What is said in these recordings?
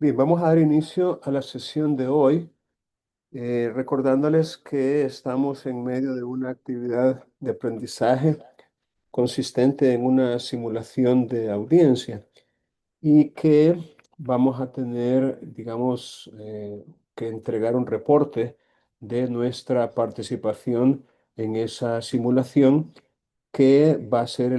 Bien, vamos a dar inicio a la sesión de hoy, recordándoles que estamos en medio de una actividad de aprendizaje consistente en una simulación de audiencia y que vamos a tener, digamos, que entregar un reporte de nuestra participación en esa simulación que va a ser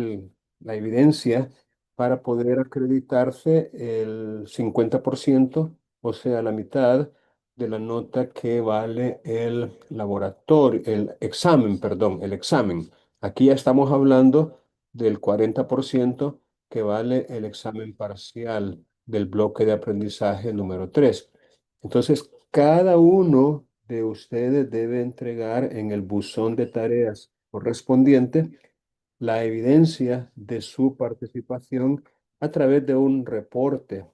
la evidencia para poder acreditarse el 50%, o sea, la mitad de la nota que vale el laboratorio, el examen, perdón, el examen. Aquí ya estamos hablando del 40% que vale el examen parcial del bloque de aprendizaje número 3. Entonces, cada uno de ustedes debe entregar en el buzón de tareas correspondiente la evidencia de su participación a través de un reporte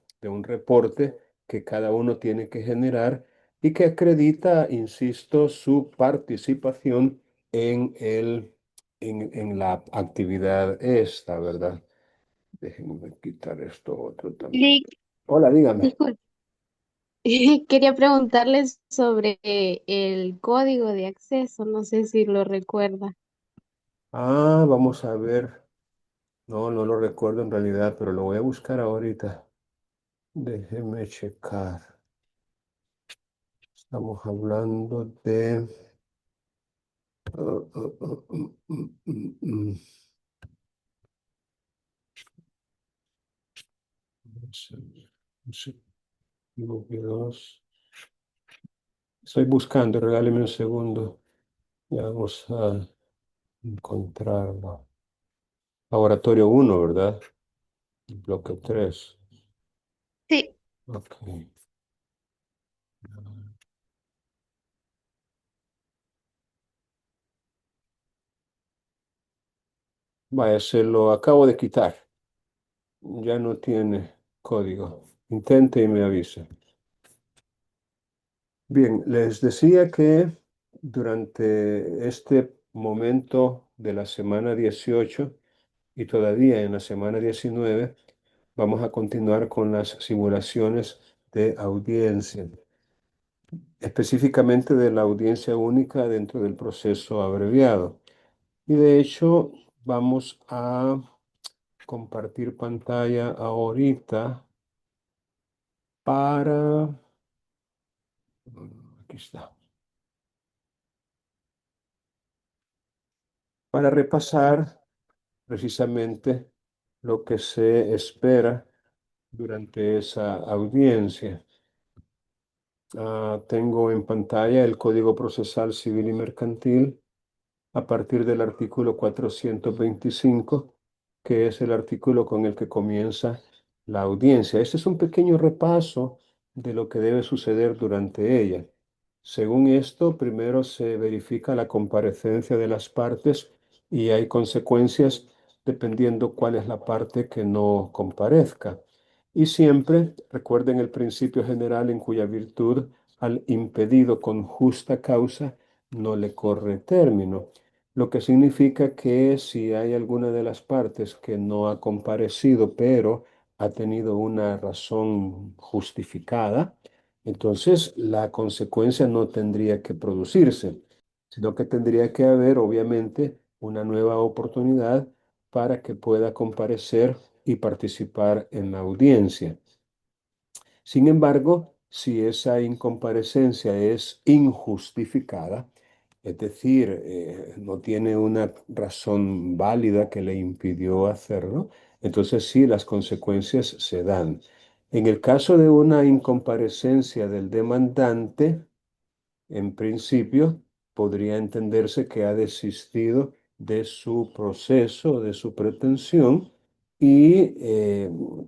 que cada uno tiene que generar y que acredita, insisto, su participación en en la actividad esta, ¿verdad? Déjenme quitar esto otro también. Lick, Hola, dígame. disculpe, quería preguntarles sobre el código de acceso, no sé si lo recuerda. Ah, vamos a ver. No, no lo recuerdo en realidad, pero lo voy a buscar ahorita. Déjeme checar. Estamos hablando de... Estoy buscando, regáleme un segundo. Ya vamos a encontrarlo. Laboratorio uno, ¿verdad? Bloque 3. Sí, Ok. Vaya, se lo acabo de quitar. Ya no tiene código. Intente y me avise. Bien, les decía que durante este momento de la semana 18 y todavía en la semana 19 vamos a continuar con las simulaciones de audiencia, específicamente de la audiencia única dentro del proceso abreviado. Y de hecho, vamos a compartir pantalla ahorita para... Aquí está. Para repasar precisamente lo que se espera durante esa audiencia. Tengo en pantalla el Código Procesal Civil y Mercantil a partir del artículo 425, que es el artículo con el que comienza la audiencia. Este es un pequeño repaso de lo que debe suceder durante ella. Según esto, primero se verifica la comparecencia de las partes y hay consecuencias dependiendo cuál es la parte que no comparezca. Y siempre recuerden el principio general en cuya virtud al impedido con justa causa no le corre término, lo que significa que si hay alguna de las partes que no ha comparecido, pero ha tenido una razón justificada, entonces la consecuencia no tendría que producirse, sino que tendría que haber, obviamente, una nueva oportunidad para que pueda comparecer y participar en la audiencia. Sin embargo, si esa incomparecencia es injustificada, es decir, no tiene una razón válida que le impidió hacerlo, entonces sí, las consecuencias se dan. En el caso de una incomparecencia del demandante, en principio, podría entenderse que ha desistido de su proceso, de su pretensión, y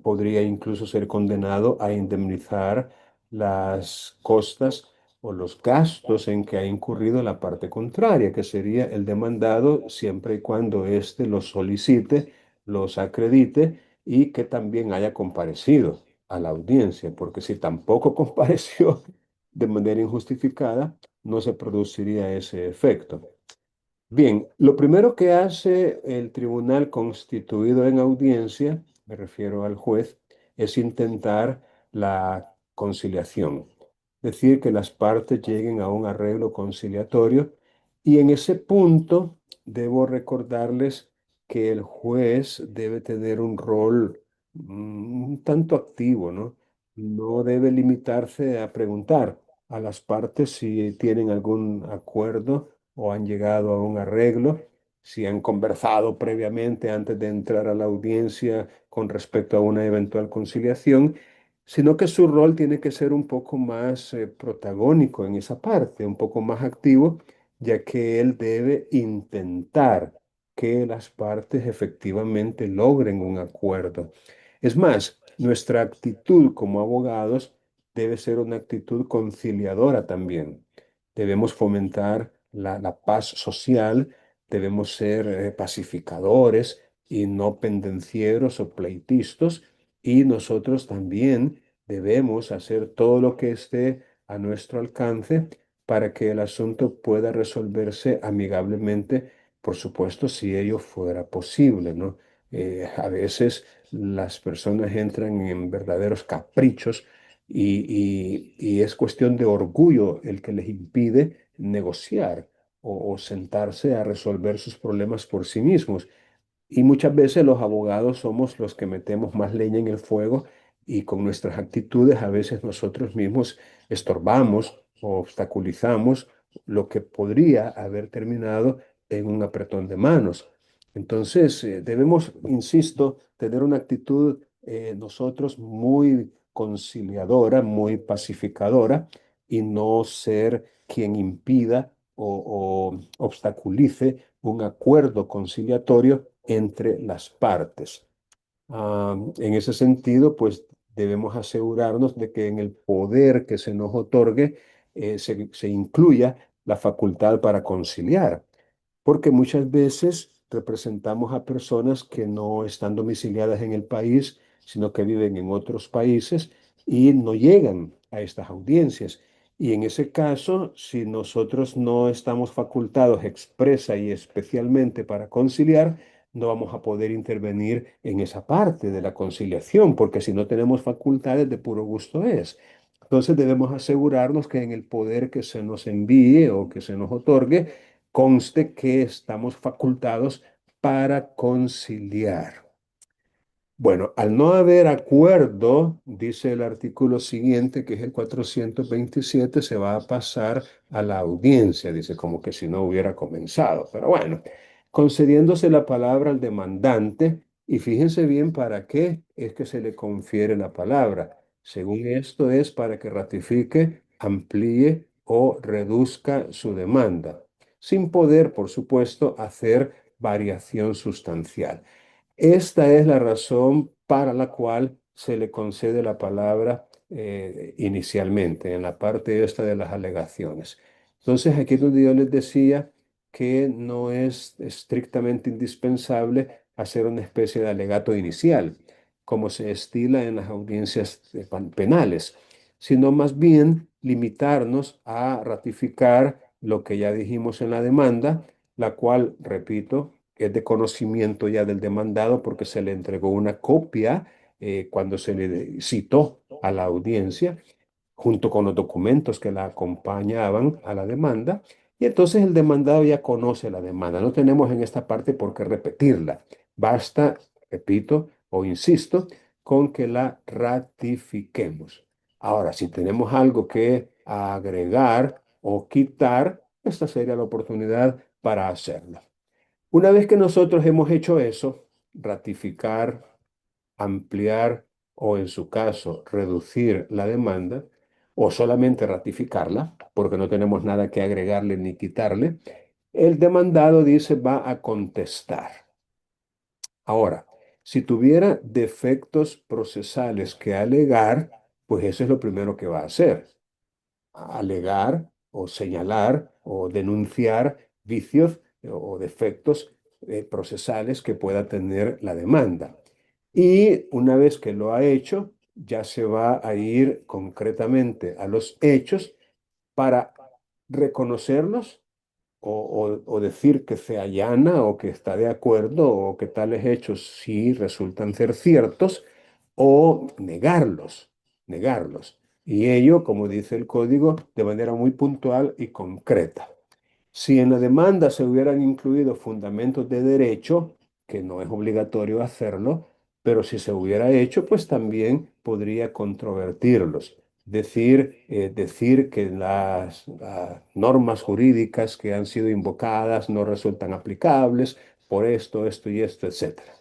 podría incluso ser condenado a indemnizar las costas o los gastos en que ha incurrido la parte contraria, que sería el demandado siempre y cuando éste los solicite, los acredite y que también haya comparecido a la audiencia, porque si tampoco compareció de manera injustificada, no se produciría ese efecto. Bien, lo primero que hace el tribunal constituido en audiencia, me refiero al juez, es intentar la conciliación. Es decir, que las partes lleguen a un arreglo conciliatorio y en ese punto debo recordarles que el juez debe tener un rol un tanto activo, ¿no? No debe limitarse a preguntar a las partes si tienen algún acuerdo o han llegado a un arreglo, si han conversado previamente antes de entrar a la audiencia con respecto a una eventual conciliación, sino que su rol tiene que ser un poco más protagónico en esa parte, un poco más activo, ya que él debe intentar que las partes efectivamente logren un acuerdo. Es más, nuestra actitud como abogados debe ser una actitud conciliadora también. Debemos fomentar la paz social, debemos ser pacificadores y no pendencieros o pleitistas, y nosotros también debemos hacer todo lo que esté a nuestro alcance para que el asunto pueda resolverse amigablemente, por supuesto, si ello fuera posible, ¿no? A veces las personas entran en verdaderos caprichos y es cuestión de orgullo el que les impide negociar o sentarse a resolver sus problemas por sí mismos. Y muchas veces los abogados somos los que metemos más leña en el fuego y con nuestras actitudes a veces nosotros mismos estorbamos o obstaculizamos lo que podría haber terminado en un apretón de manos. Entonces, debemos, insisto, tener una actitud nosotros muy conciliadora, muy pacificadora y no ser quien impida o obstaculice un acuerdo conciliatorio entre las partes. En ese sentido, pues debemos asegurarnos de que en el poder que se nos otorgue se incluya la facultad para conciliar, porque muchas veces representamos a personas que no están domiciliadas en el país, sino que viven en otros países y no llegan a estas audiencias. Y en ese caso, si nosotros no estamos facultados expresa y especialmente para conciliar, no vamos a poder intervenir en esa parte de la conciliación, porque si no tenemos facultades, de puro gusto es. Entonces debemos asegurarnos que en el poder que se nos envíe o que se nos otorgue, conste que estamos facultados para conciliar. Bueno, al no haber acuerdo, dice el artículo siguiente, que es el 427, se va a pasar a la audiencia, dice como que si no hubiera comenzado. Pero bueno, concediéndose la palabra al demandante, y fíjense bien para qué es que se le confiere la palabra. Según esto es para que ratifique, amplíe o reduzca su demanda, sin poder, por supuesto, hacer variación sustancial. Esta es la razón para la cual se le concede la palabra inicialmente, en la parte esta de las alegaciones. Entonces, aquí es donde yo les decía que no es estrictamente indispensable hacer una especie de alegato inicial, como se estila en las audiencias penales, sino más bien limitarnos a ratificar lo que ya dijimos en la demanda, la cual, repito, es de conocimiento ya del demandado porque se le entregó una copia cuando se le citó a la audiencia, junto con los documentos que la acompañaban a la demanda. Y entonces el demandado ya conoce la demanda. No tenemos en esta parte por qué repetirla. Basta, repito o insisto, con que la ratifiquemos. Ahora, si tenemos algo que agregar o quitar, esta sería la oportunidad para hacerlo. Una vez que nosotros hemos hecho eso, ratificar, ampliar o en su caso reducir la demanda o solamente ratificarla, porque no tenemos nada que agregarle ni quitarle, el demandado dice va a contestar. Ahora, si tuviera defectos procesales que alegar, pues eso es lo primero que va a hacer: alegar o señalar o denunciar vicios o defectos procesales que pueda tener la demanda. Y una vez que lo ha hecho, ya se va a ir concretamente a los hechos para reconocerlos o decir que se allana o que está de acuerdo o que tales hechos sí resultan ser ciertos o negarlos, negarlos. Y ello, como dice el código, de manera muy puntual y concreta. Si en la demanda se hubieran incluido fundamentos de derecho, que no es obligatorio hacerlo, pero si se hubiera hecho, pues también podría controvertirlos. Decir que las normas jurídicas que han sido invocadas no resultan aplicables por esto y esto, etcétera.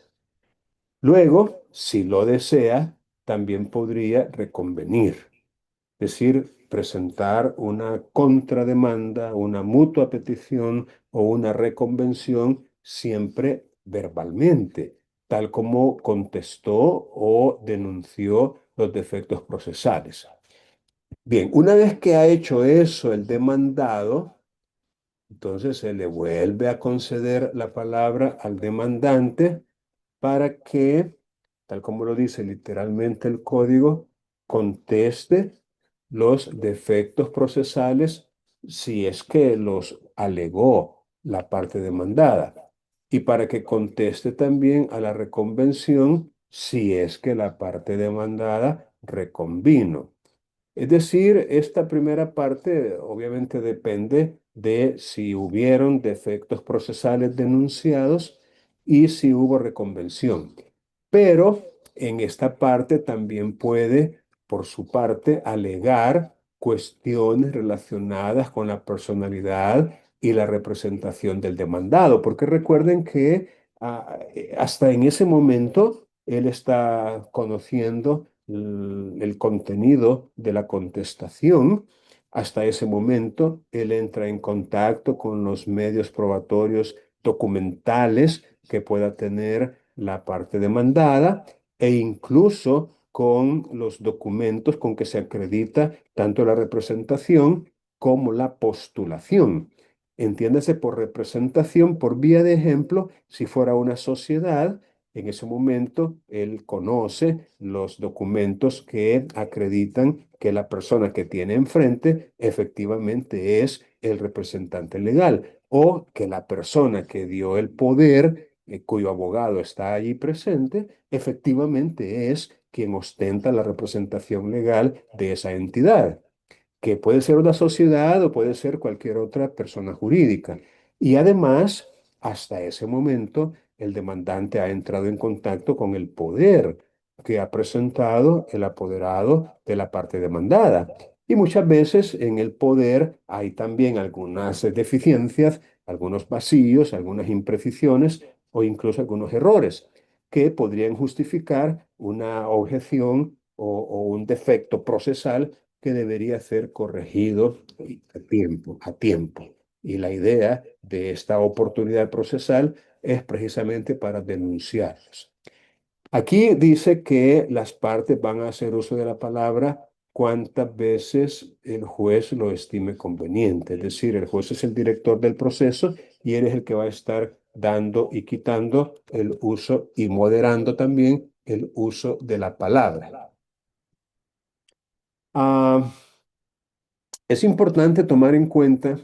Luego, si lo desea, también podría reconvenir, es decir, presentar una contrademanda, una mutua petición o una reconvención siempre verbalmente, tal como contestó o denunció los defectos procesales. Bien, una vez que ha hecho eso el demandado, entonces se le vuelve a conceder la palabra al demandante para que, tal como lo dice literalmente el código, conteste los defectos procesales si es que los alegó la parte demandada y para que conteste también a la reconvención si es que la parte demandada reconvino. Es decir, esta primera parte obviamente depende de si hubieron defectos procesales denunciados y si hubo reconvención. Pero en esta parte también puede, por su parte, alegar cuestiones relacionadas con la personalidad y la representación del demandado, porque recuerden que hasta en ese momento él está conociendo el contenido de la contestación. Hasta ese momento, él entra en contacto con los medios probatorios documentales que pueda tener la parte demandada e incluso con los documentos con que se acredita tanto la representación como la postulación. Entiéndase por representación, por vía de ejemplo, si fuera una sociedad, en ese momento, él conoce los documentos que acreditan que la persona que tiene enfrente efectivamente es el representante legal o que la persona que dio el poder, cuyo abogado está allí presente, efectivamente es quien ostenta la representación legal de esa entidad, que puede ser una sociedad o puede ser cualquier otra persona jurídica. Y además, hasta ese momento, el demandante ha entrado en contacto con el poder que ha presentado el apoderado de la parte demandada. Y muchas veces en el poder hay también algunas deficiencias, algunos vacíos, algunas imprecisiones o incluso algunos errores que podrían justificar una objeción o un defecto procesal que debería ser corregido a tiempo, a tiempo. Y la idea de esta oportunidad procesal es precisamente para denunciarlos. Aquí dice que las partes van a hacer uso de la palabra cuantas veces el juez lo estime conveniente. Es decir, el juez es el director del proceso y él es el que va a estar dando y quitando el uso y moderando también el uso de la palabra. Ah, es importante tomar en cuenta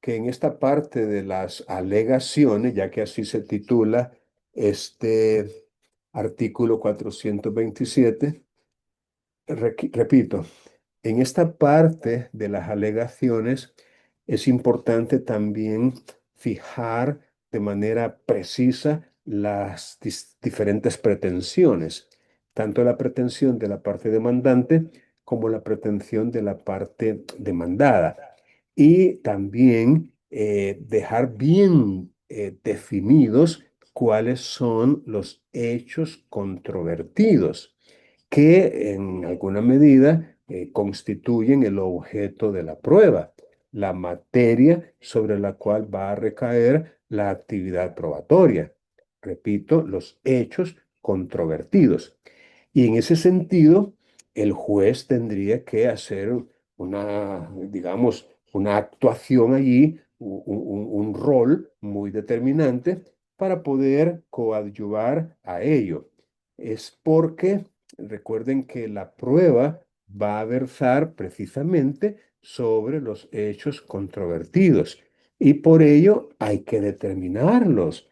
que en esta parte de las alegaciones, ya que así se titula este artículo 427, repito, en esta parte de las alegaciones es importante también fijar de manera precisa las diferentes pretensiones, tanto la pretensión de la parte demandante como la pretensión de la parte demandada. Y también dejar bien definidos cuáles son los hechos controvertidos que en alguna medida constituyen el objeto de la prueba, la materia sobre la cual va a recaer la actividad probatoria. Repito, los hechos controvertidos. Y en ese sentido, el juez tendría que hacer una, digamos, una actuación allí, un rol muy determinante para poder coadyuvar a ello. Es porque recuerden que la prueba va a versar precisamente sobre los hechos controvertidos y por ello hay que determinarlos.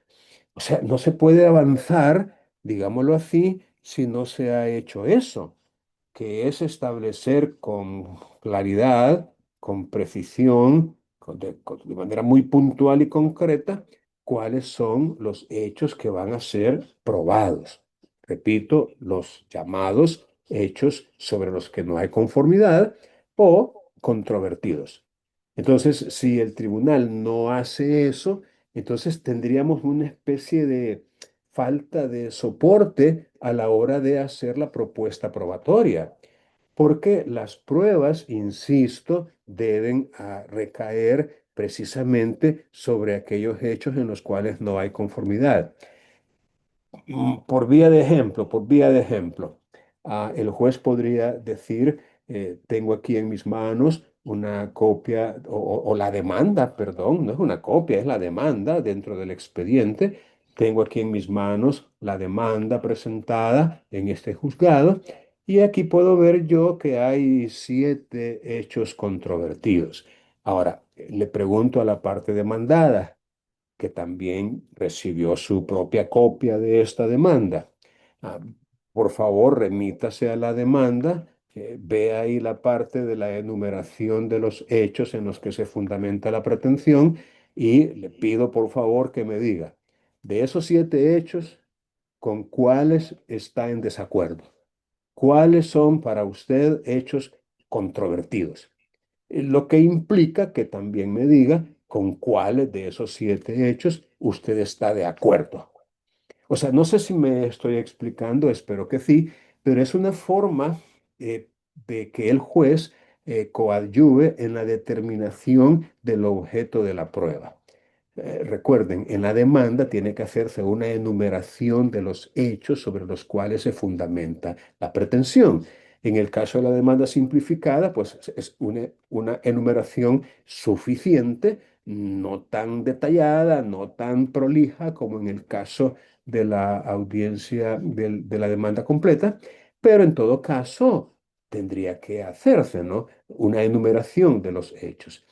O sea, no se puede avanzar, digámoslo así, si no se ha hecho eso. que es establecer con claridad, con precisión, de manera muy puntual y concreta, cuáles son los hechos que van a ser probados. Repito, los llamados hechos sobre los que no hay conformidad o controvertidos. Entonces, si el tribunal no hace eso, entonces tendríamos una especie de falta de soporte a la hora de hacer la propuesta probatoria, porque las pruebas, insisto, deben recaer precisamente sobre aquellos hechos en los cuales no hay conformidad. Por vía de ejemplo, el juez podría decir, tengo aquí en mis manos una copia o la demanda, perdón, no es una copia, es la demanda dentro del expediente. Tengo aquí en mis manos la demanda presentada en este juzgado y aquí puedo ver yo que hay 7 hechos controvertidos. Ahora, le pregunto a la parte demandada, que también recibió su propia copia de esta demanda. Ah, por favor, remítase a la demanda, ve ahí la parte de la enumeración de los hechos en los que se fundamenta la pretensión y le pido por favor que me diga, de esos 7 hechos, ¿con cuáles está en desacuerdo? ¿Cuáles son para usted hechos controvertidos? Lo que implica que también me diga con cuáles de esos 7 hechos usted está de acuerdo. O sea, no sé si me estoy explicando, espero que sí, pero es una forma de que el juez coadyuve en la determinación del objeto de la prueba. Recuerden, en la demanda tiene que hacerse una enumeración de los hechos sobre los cuales se fundamenta la pretensión. En el caso de la demanda simplificada, pues es una enumeración suficiente, no tan detallada, no tan prolija como en el caso de la audiencia de la demanda completa, pero en todo caso tendría que hacerse, ¿no? Una enumeración de los hechos.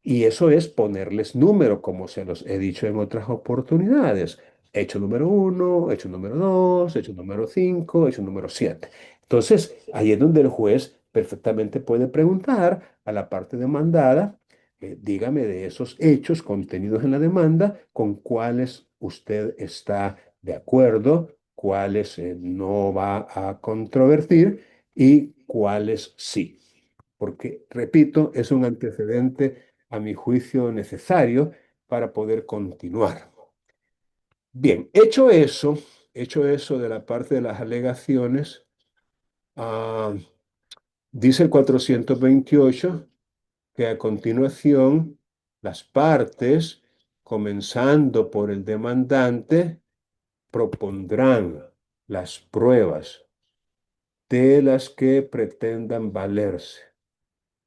Y eso es ponerles número, como se los he dicho en otras oportunidades. Hecho número uno, hecho número dos, hecho número cinco, hecho número siete. Entonces, ahí es donde el juez perfectamente puede preguntar a la parte demandada, dígame de esos hechos contenidos en la demanda, con cuáles usted está de acuerdo, cuáles no va a controvertir y cuáles sí. Porque, repito, es un antecedente a mi juicio necesario para poder continuar. Bien, hecho eso de la parte de las alegaciones, ah, dice el 428 que a continuación las partes, comenzando por el demandante, propondrán las pruebas de las que pretendan valerse.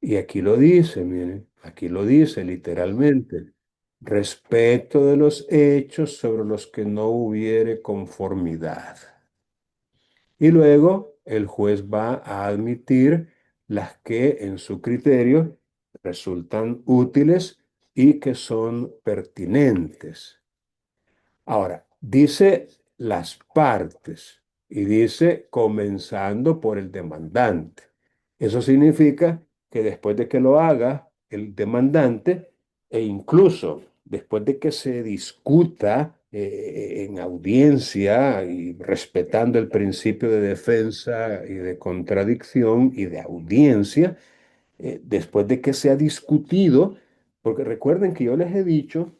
Y aquí lo dice, miren, aquí lo dice literalmente. Respeto de los hechos sobre los que no hubiere conformidad. Y luego el juez va a admitir las que en su criterio resultan útiles y que son pertinentes. Ahora, dice las partes y dice comenzando por el demandante. Eso significa que después de que lo haga el demandante e incluso después de que se discuta en audiencia y respetando el principio de defensa y de contradicción y de audiencia, después de que se ha discutido, porque recuerden que yo les he dicho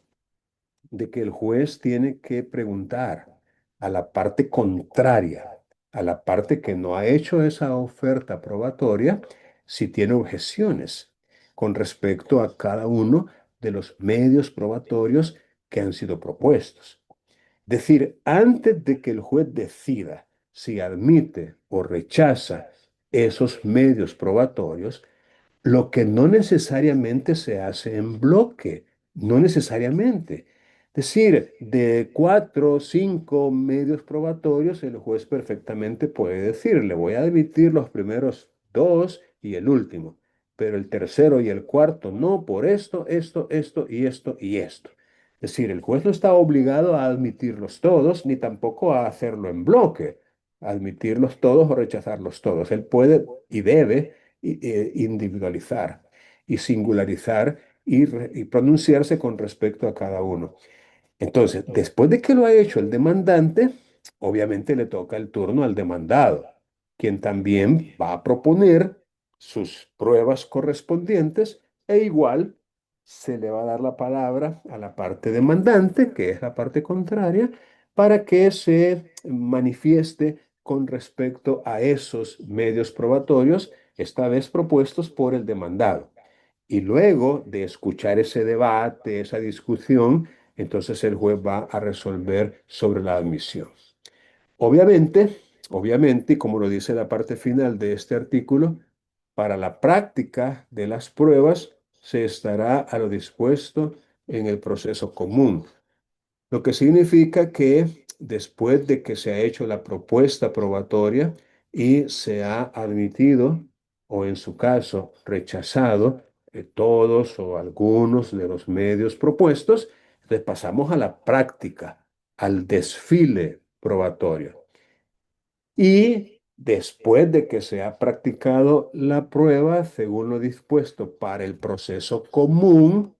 de que el juez tiene que preguntar a la parte contraria, a la parte que no ha hecho esa oferta probatoria, si tiene objeciones con respecto a cada uno de los medios probatorios que han sido propuestos. Decir, antes de que el juez decida si admite o rechaza esos medios probatorios, lo que no necesariamente se hace en bloque, no necesariamente. Es decir, de 4 o 5 medios probatorios, el juez perfectamente puede decir, le voy a admitir los primeros dos y el último, pero el tercero y el cuarto no, por esto y esto y esto. Es decir, el juez no está obligado a admitirlos todos, ni tampoco a hacerlo en bloque. admitirlos todos o rechazarlos todos. Él puede y debe individualizar y singularizar y pronunciarse con respecto a cada uno. Entonces, después de que lo ha hecho el demandante, obviamente le toca el turno al demandado, quien también va a proponer sus pruebas correspondientes e igual se le va a dar la palabra a la parte demandante, que es la parte contraria, para que se manifieste con respecto a esos medios probatorios, esta vez propuestos por el demandado. Y luego de escuchar ese debate, esa discusión, entonces el juez va a resolver sobre la admisión. Obviamente, obviamente, y como lo dice la parte final de este artículo, para la práctica de las pruebas se estará a lo dispuesto en el proceso común. Lo que significa que después de que se ha hecho la propuesta probatoria y se ha admitido, o en su caso rechazado, todos o algunos de los medios propuestos, entonces pasamos a la práctica, al desfile probatorio. Y después de que se ha practicado la prueba, según lo dispuesto para el proceso común,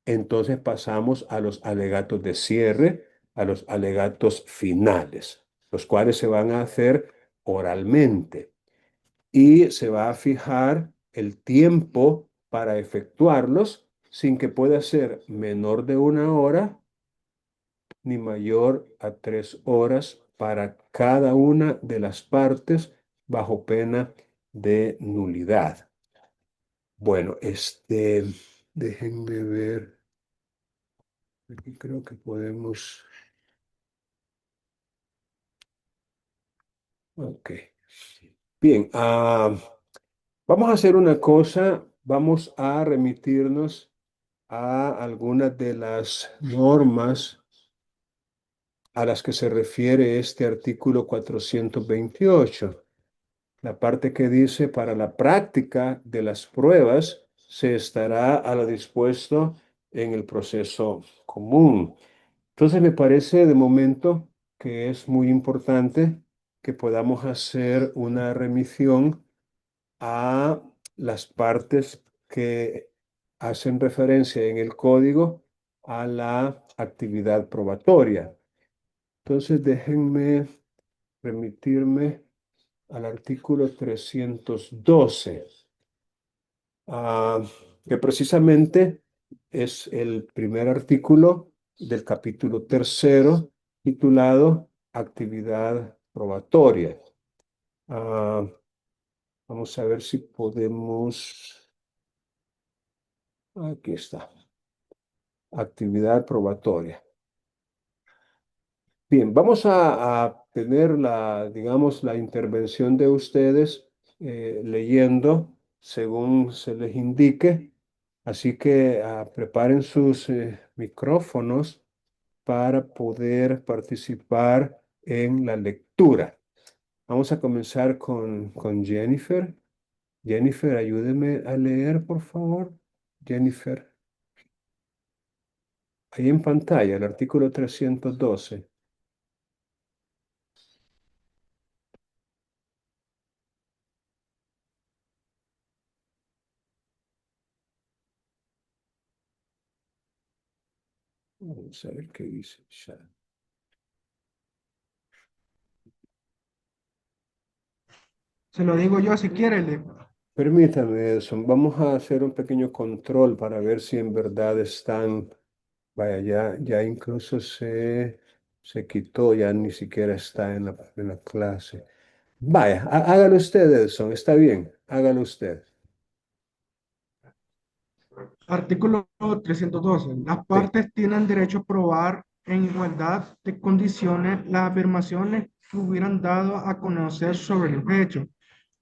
entonces pasamos a los alegatos de cierre, a los alegatos finales, los cuales se van a hacer oralmente y se va a fijar el tiempo para efectuarlos sin que pueda ser menor de 1 hora ni mayor a 3 horas para cada una de las partes bajo pena de nulidad. Bueno, déjenme ver. Aquí creo que podemos. Ok. Bien, vamos a hacer una cosa. Vamos a remitirnos a algunas de las normas a las que se refiere este artículo 428. La parte que dice, para la práctica de las pruebas se estará a lo dispuesto en el proceso común. Entonces me parece de momento que es muy importante que podamos hacer una remisión a las partes que hacen referencia en el código a la actividad probatoria. Entonces déjenme remitirme al artículo 312, ah, que precisamente es el primer artículo del capítulo tercero, titulado Actividad probatoria. Ah, Vamos a ver si podemos. Aquí está. Actividad probatoria. Bien, vamos a tener digamos, la intervención de ustedes leyendo según se les indique. Así que preparen sus micrófonos para poder participar en la lectura. Vamos a comenzar con Jennifer. Jennifer, ayúdeme a leer, por favor. Jennifer, ahí en pantalla, el artículo 312. Vamos a ver qué dice el chat. Se lo digo yo si quiere. Permítame, Edson, vamos a hacer un pequeño control para ver si en verdad están. Vaya, ya incluso se quitó, ya ni siquiera está en la clase. Vaya, hágalo usted, Edson, está bien, hágalo usted. Artículo 312. Las Sí, partes tienen derecho a probar en igualdad de condiciones las afirmaciones que hubieran dado a conocer sobre el hecho,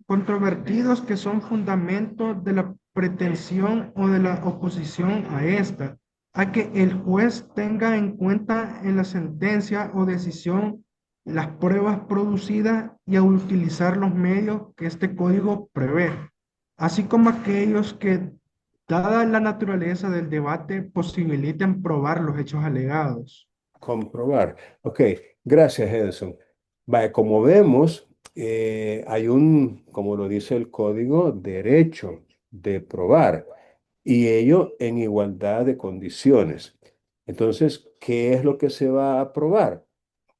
controvertidos que son fundamentos de la pretensión o de la oposición a esta, a que el juez tenga en cuenta en la sentencia o decisión las pruebas producidas y a utilizar los medios que este código prevé, así como aquellos que, dada la naturaleza del debate, posibiliten probar los hechos alegados. comprobar. Ok, gracias, Edson. Vale, como vemos, hay un, como lo dice el código, derecho de probar y ello en igualdad de condiciones. Entonces, ¿qué es lo que se va a probar?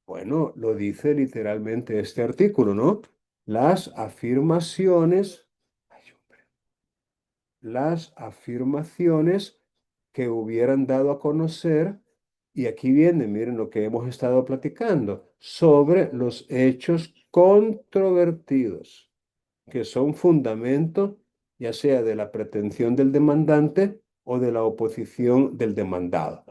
Bueno, lo dice literalmente este artículo, ¿no? Las afirmaciones, ay, hombre, las afirmaciones que hubieran dado a conocer, y aquí viene, miren lo que hemos estado platicando, sobre los hechos controvertidos que son fundamento ya sea de la pretensión del demandante o de la oposición del demandado.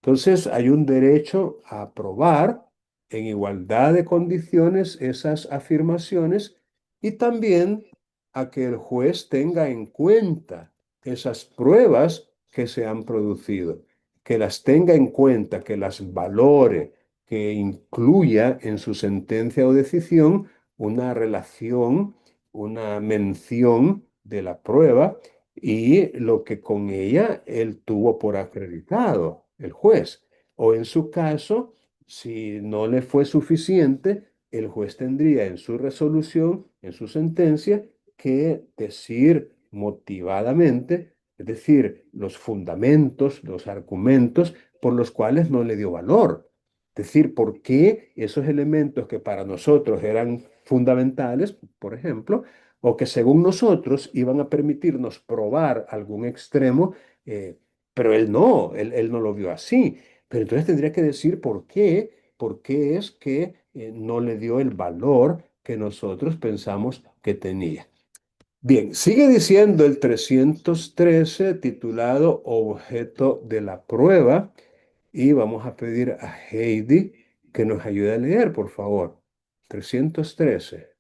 Entonces, hay un derecho a probar en igualdad de condiciones esas afirmaciones y también a que el juez tenga en cuenta esas pruebas que se han producido, que las tenga en cuenta, que las valore, que incluya en su sentencia o decisión una relación, una mención de la prueba y lo que con ella él tuvo por acreditado, el juez. O en su caso, si no le fue suficiente, el juez tendría en su resolución, en su sentencia, que decir motivadamente, es decir, los fundamentos, los argumentos por los cuales no le dio valor. Es decir, por qué esos elementos que para nosotros eran fundamentales, por ejemplo, o que según nosotros iban a permitirnos probar algún extremo, eh, pero él no lo vio así. Pero entonces tendría que decir por qué es que no le dio el valor que nosotros pensamos que tenía. Bien, sigue diciendo el 313 titulado Objeto de la prueba y vamos a pedir a Heidi que nos ayude a leer, por favor. 313.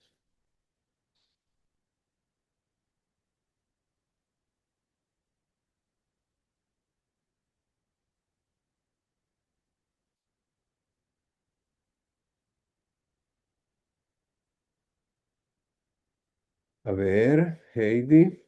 A ver, Heidi.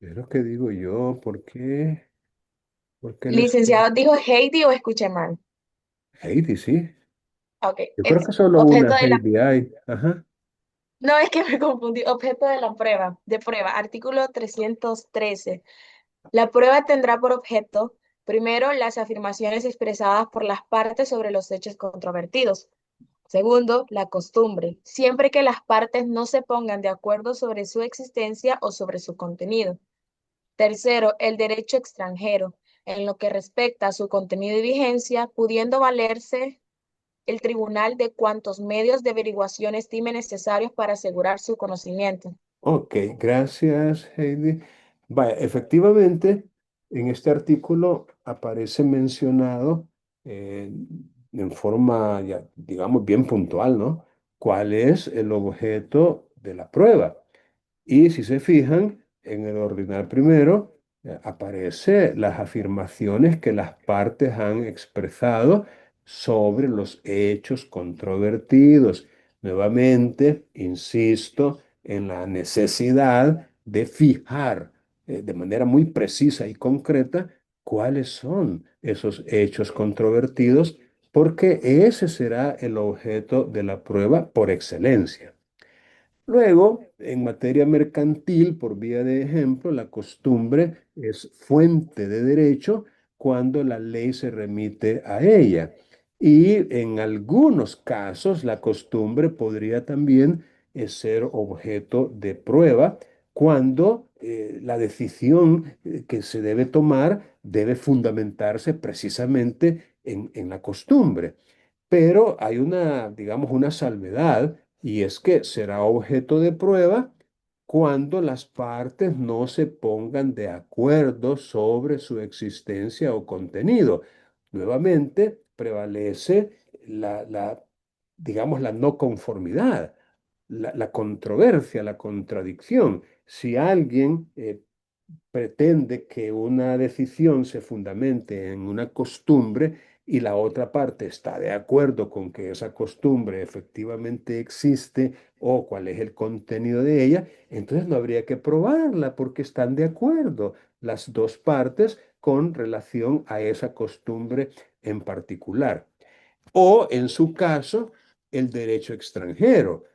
Es lo que digo yo, ¿por qué? ¿Por qué les... Licenciado, ¿dijo Heidi o escuché mal? Heidi, sí. Ok, Yo creo es que solo objeto una de la... Heidi hay. Ajá. No, es que me confundí. Objeto de la prueba, de prueba, artículo 313. La prueba tendrá por objeto, primero, las afirmaciones expresadas por las partes sobre los hechos controvertidos. Segundo, la costumbre, siempre que las partes no se pongan de acuerdo sobre su existencia o sobre su contenido. Tercero, el derecho extranjero, en lo que respecta a su contenido y vigencia, pudiendo valerse el tribunal de cuantos medios de averiguación estime necesarios para asegurar su conocimiento. Ok, gracias, Heidi. Vaya, efectivamente, en este artículo aparece mencionado eh, en forma, ya, digamos, bien puntual, ¿no? ¿Cuál es el objeto de la prueba? Y si se fijan, en el ordinal primero aparece las afirmaciones que las partes han expresado sobre los hechos controvertidos. Nuevamente, insisto en la necesidad de fijar de manera muy precisa y concreta cuáles son esos hechos controvertidos, porque ese será el objeto de la prueba por excelencia. Luego, en materia mercantil, por vía de ejemplo, la costumbre es fuente de derecho cuando la ley se remite a ella. Y en algunos casos, la costumbre podría también ser objeto de prueba cuando la decisión que se debe tomar debe fundamentarse precisamente en la costumbre. Pero hay una, digamos, una salvedad y es que será objeto de prueba cuando las partes no se pongan de acuerdo sobre su existencia o contenido. Nuevamente prevalece digamos, la no conformidad, la controversia, la contradicción. Si alguien pretende que una decisión se fundamente en una costumbre y la otra parte está de acuerdo con que esa costumbre efectivamente existe o cuál es el contenido de ella, entonces no habría que probarla porque están de acuerdo las dos partes con relación a esa costumbre en particular. O en su caso, el derecho extranjero.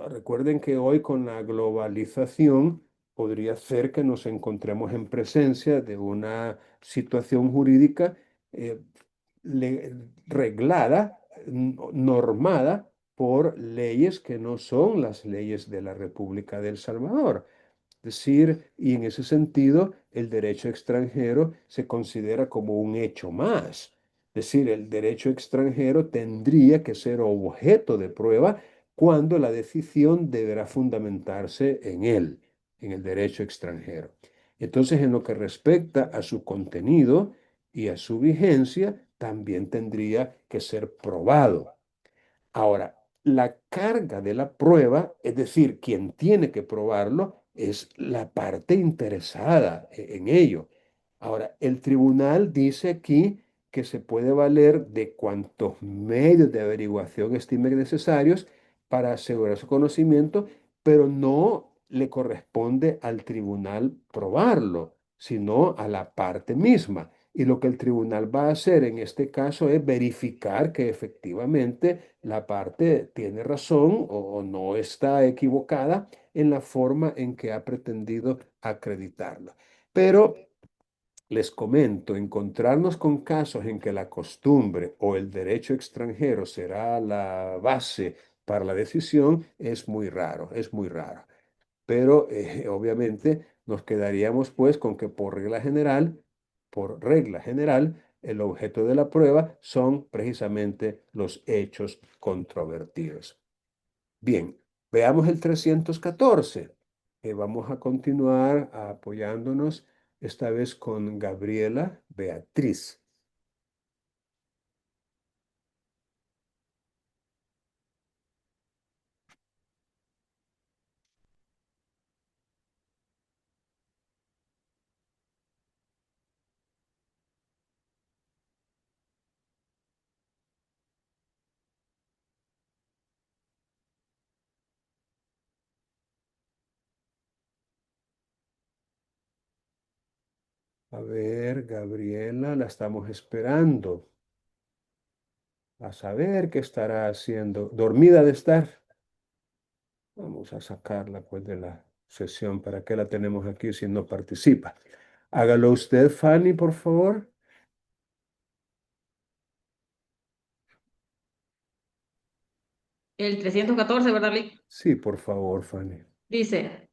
Recuerden que hoy con la globalización podría ser que nos encontremos en presencia de una situación jurídica eh, reglada, normada por leyes que no son las leyes de la República de El Salvador. Es decir, y en ese sentido, el derecho extranjero se considera como un hecho más. Es decir, el derecho extranjero tendría que ser objeto de prueba cuando la decisión deberá fundamentarse en él, en el derecho extranjero. Entonces, en lo que respecta a su contenido y a su vigencia, también tendría que ser probado. Ahora, la carga de la prueba, es decir, quien tiene que probarlo, es la parte interesada en ello. Ahora, el tribunal dice aquí que se puede valer de cuantos medios de averiguación estime necesarios para asegurar su conocimiento, pero no le corresponde al tribunal probarlo, sino a la parte misma. Y lo que el tribunal va a hacer en este caso es verificar que efectivamente la parte tiene razón o no está equivocada en la forma en que ha pretendido acreditarlo. Pero les comento, encontrarnos con casos en que la costumbre o el derecho extranjero será la base para la decisión es muy raro, es muy raro. Pero obviamente nos quedaríamos pues con que por regla general, el objeto de la prueba son precisamente los hechos controvertidos. Bien, veamos el 314. Vamos a continuar apoyándonos esta vez con Gabriela Beatriz. A ver, Gabriela, la estamos esperando. A saber qué estará haciendo. ¿Dormida de estar? Vamos a sacarla pues de la sesión. ¿Para qué la tenemos aquí si no participa? Hágalo usted, Fanny, por favor. El 314, ¿verdad, Lick? Sí, por favor, Fanny. Dice,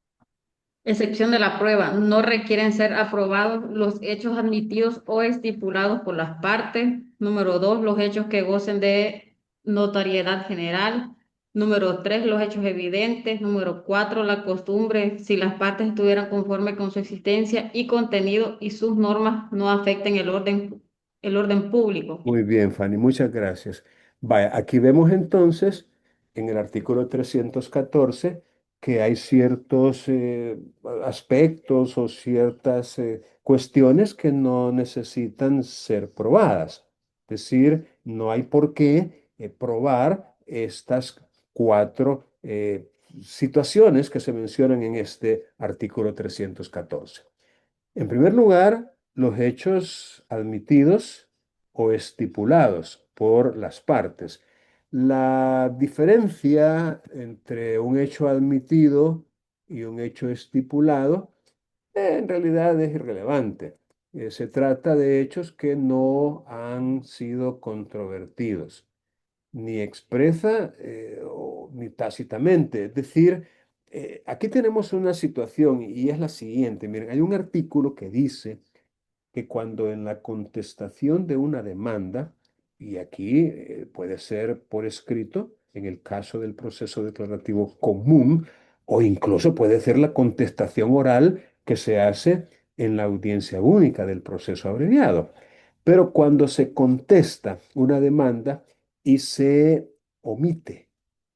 excepción de la prueba, no requieren ser aprobados los hechos admitidos o estipulados por las partes. Número dos, los hechos que gocen de notariedad general. Número tres, los hechos evidentes. Número cuatro, la costumbre, si las partes estuvieran conforme con su existencia y contenido y sus normas no afecten el orden público. Muy bien, Fanny, muchas gracias. Vaya, aquí vemos entonces en el artículo 314 que hay ciertos aspectos o ciertas cuestiones que no necesitan ser probadas. Es decir, no hay por qué probar estas cuatro situaciones que se mencionan en este artículo 314. En primer lugar, los hechos admitidos o estipulados por las partes. La diferencia entre un hecho admitido y un hecho estipulado en realidad es irrelevante. Se trata de hechos que no han sido controvertidos, ni expresa ni tácitamente. Es decir, aquí tenemos una situación y es la siguiente. Miren, hay un artículo que dice que cuando en la contestación de una demanda, y aquí puede ser por escrito, en el caso del proceso declarativo común, o incluso puede ser la contestación oral que se hace en la audiencia única del proceso abreviado. Pero cuando se contesta una demanda y se omite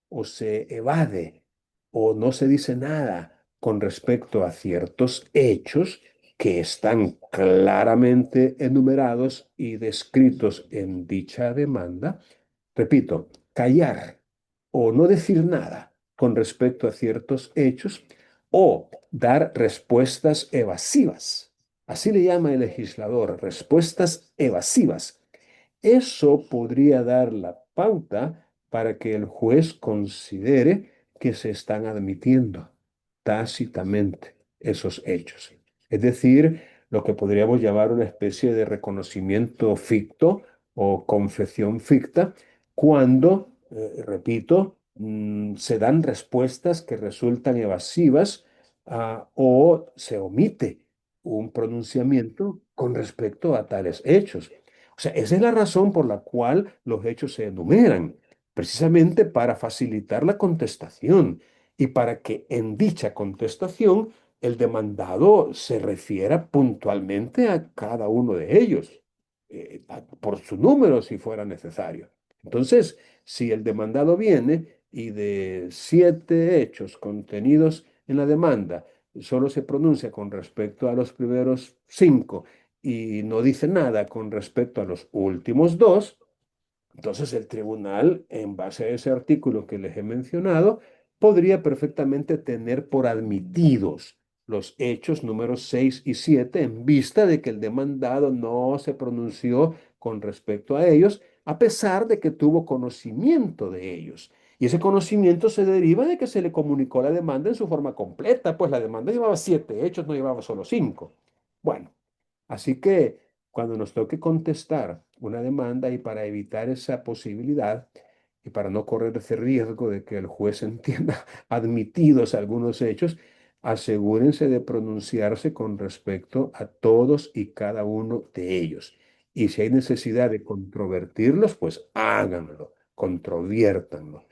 o se evade o no se dice nada con respecto a ciertos hechos que están claramente enumerados y descritos en dicha demanda. Repito, callar o no decir nada con respecto a ciertos hechos o dar respuestas evasivas. Así le llama el legislador, respuestas evasivas. Eso podría dar la pauta para que el juez considere que se están admitiendo tácitamente esos hechos. Es decir, lo que podríamos llamar una especie de reconocimiento ficto o confesión ficta, cuando, repito, se dan respuestas que resultan evasivas, o se omite un pronunciamiento con respecto a tales hechos. O sea, esa es la razón por la cual los hechos se enumeran, precisamente para facilitar la contestación y para que en dicha contestación el demandado se refiera puntualmente a cada uno de ellos, por su número si fuera necesario. Entonces, si el demandado viene y de 7 hechos contenidos en la demanda solo se pronuncia con respecto a los primeros 5 y no dice nada con respecto a los últimos 2, entonces el tribunal, en base a ese artículo que les he mencionado, podría perfectamente tener por admitidos los hechos números 6 y 7 en vista de que el demandado no se pronunció con respecto a ellos, a pesar de que tuvo conocimiento de ellos. Y ese conocimiento se deriva de que se le comunicó la demanda en su forma completa, pues la demanda llevaba 7 hechos, no llevaba solo 5. Bueno, así que cuando nos toque contestar una demanda y para evitar esa posibilidad y para no correr ese riesgo de que el juez entienda admitidos algunos hechos, asegúrense de pronunciarse con respecto a todos y cada uno de ellos. Y si hay necesidad de controvertirlos, pues háganlo, controviértanlo.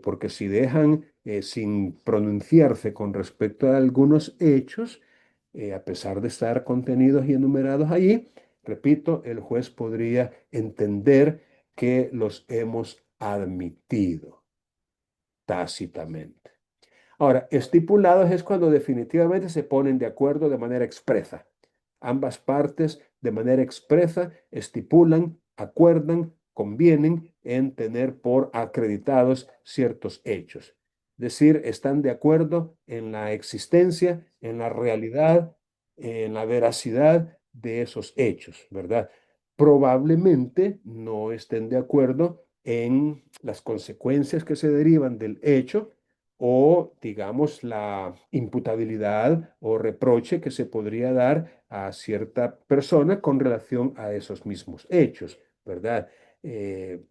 Porque si dejan sin pronunciarse con respecto a algunos hechos, a pesar de estar contenidos y enumerados allí, repito, el juez podría entender que los hemos admitido tácitamente. Ahora, estipulados es cuando definitivamente se ponen de acuerdo de manera expresa. Ambas partes de manera expresa estipulan, acuerdan, convienen en tener por acreditados ciertos hechos. Es decir, están de acuerdo en la existencia, en la realidad, en la veracidad de esos hechos, ¿verdad? Probablemente no estén de acuerdo en las consecuencias que se derivan del hecho o, digamos, la imputabilidad o reproche que se podría dar a cierta persona con relación a esos mismos hechos, ¿verdad? Eh,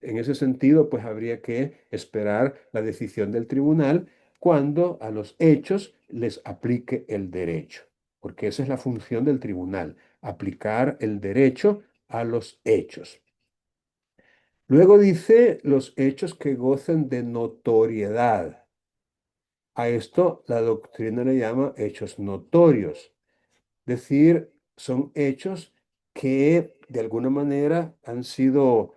en ese sentido, pues habría que esperar la decisión del tribunal cuando a los hechos les aplique el derecho, porque esa es la función del tribunal, aplicar el derecho a los hechos. Luego dice los hechos que gocen de notoriedad. A esto la doctrina le llama hechos notorios, es decir, son hechos que de alguna manera han sido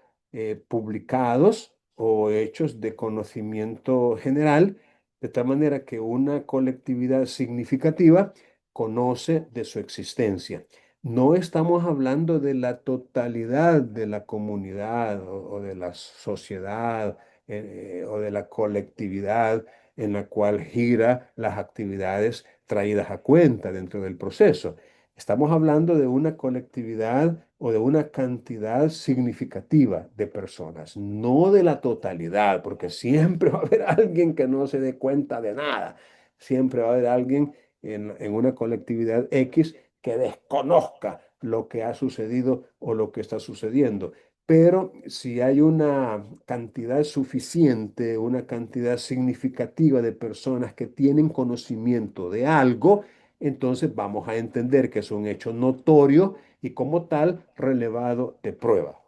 publicados o hechos de conocimiento general, de tal manera que una colectividad significativa conoce de su existencia. No estamos hablando de la totalidad de la comunidad o de la sociedad o de la colectividad en la cual gira las actividades traídas a cuenta dentro del proceso. Estamos hablando de una colectividad o de una cantidad significativa de personas, no de la totalidad, porque siempre va a haber alguien que no se dé cuenta de nada. Siempre va a haber alguien en una colectividad X que desconozca lo que ha sucedido o lo que está sucediendo. Pero si hay una cantidad suficiente, una cantidad significativa de personas que tienen conocimiento de algo, entonces vamos a entender que es un hecho notorio y como tal relevado de prueba.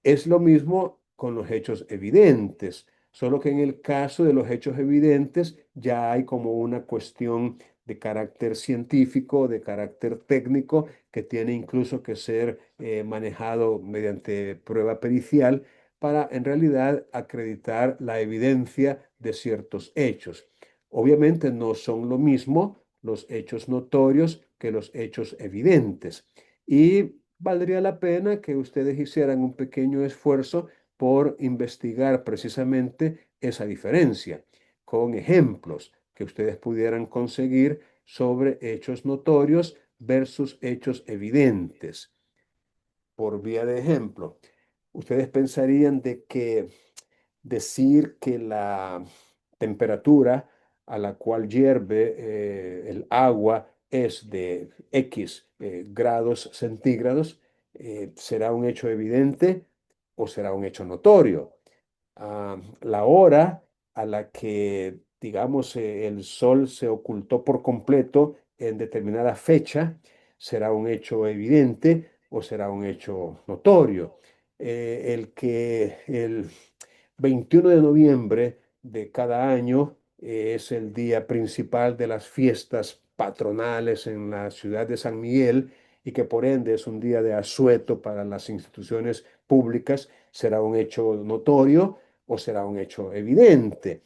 Es lo mismo con los hechos evidentes, solo que en el caso de los hechos evidentes ya hay como una cuestión de carácter científico, de carácter técnico, que tiene incluso que ser manejado mediante prueba pericial para en realidad acreditar la evidencia de ciertos hechos. Obviamente no son lo mismo los hechos notorios que los hechos evidentes. Y valdría la pena que ustedes hicieran un pequeño esfuerzo por investigar precisamente esa diferencia, con ejemplos que ustedes pudieran conseguir sobre hechos notorios versus hechos evidentes. Por vía de ejemplo, ustedes pensarían de que decir que la temperatura a la cual hierve el agua es de X grados centígrados, ¿será un hecho evidente o será un hecho notorio? La hora a la que, digamos, el sol se ocultó por completo en determinada fecha, ¿será un hecho evidente o será un hecho notorio? El que el 21 de noviembre de cada año es el día principal de las fiestas patronales en la ciudad de San Miguel y que por ende es un día de asueto para las instituciones públicas, será un hecho notorio o será un hecho evidente.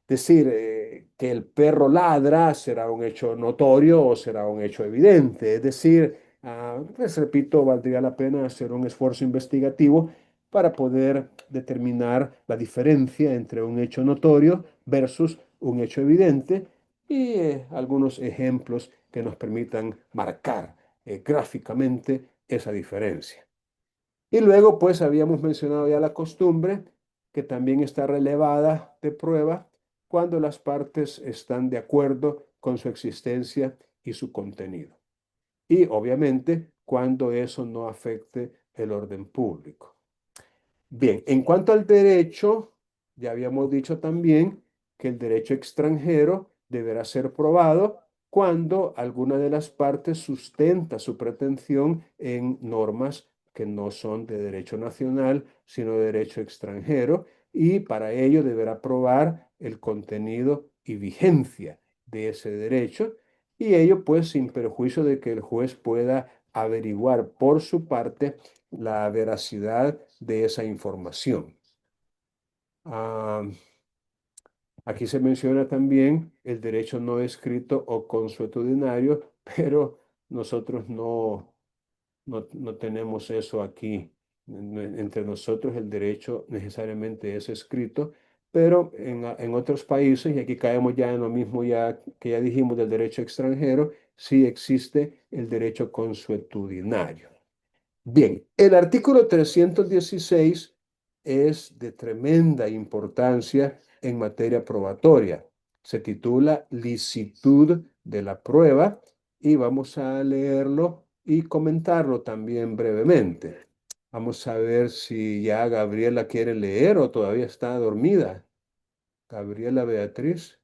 Decir que el perro ladra será un hecho notorio o será un hecho evidente. Es decir, les repito, valdría la pena hacer un esfuerzo investigativo para poder determinar la diferencia entre un hecho notorio versus un hecho evidente y algunos ejemplos que nos permitan marcar gráficamente esa diferencia. Y luego, pues, habíamos mencionado ya la costumbre, que también está relevada de prueba cuando las partes están de acuerdo con su existencia y su contenido. Y obviamente cuando eso no afecte el orden público. Bien, en cuanto al derecho, ya habíamos dicho también que el derecho extranjero deberá ser probado cuando alguna de las partes sustenta su pretensión en normas que no son de derecho nacional, sino de derecho extranjero, y para ello deberá probar el contenido y vigencia de ese derecho, y ello pues sin perjuicio de que el juez pueda averiguar por su parte la veracidad de esa información. Ah, aquí se menciona también el derecho no escrito o consuetudinario, pero nosotros no tenemos eso aquí. Entre nosotros el derecho necesariamente es escrito, pero en otros países, y aquí caemos ya en lo mismo ya que ya dijimos del derecho extranjero, sí existe el derecho consuetudinario. Bien, el artículo 316 es de tremenda importancia en materia probatoria. Se titula Licitud de la prueba y vamos a leerlo y comentarlo también brevemente. Vamos a ver si ya Gabriela quiere leer o todavía está dormida. Gabriela Beatriz.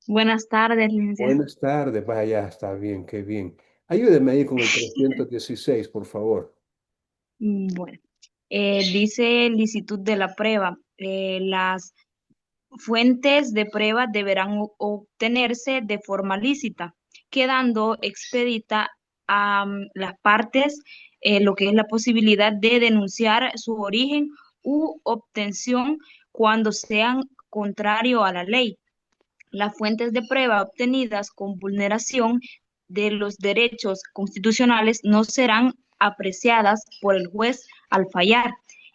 Buenas tardes, licenciado. Buenas tardes. Vaya, está bien, qué bien. Ayúdeme ahí con el 316, por favor. Bueno, dice licitud de la prueba. Las fuentes de prueba deberán obtenerse de forma lícita, quedando expedita a las partes lo que es la posibilidad de denunciar su origen u obtención cuando sean contrario a la ley. Las fuentes de prueba obtenidas con vulneración de los derechos constitucionales no serán apreciadas por el juez al fallar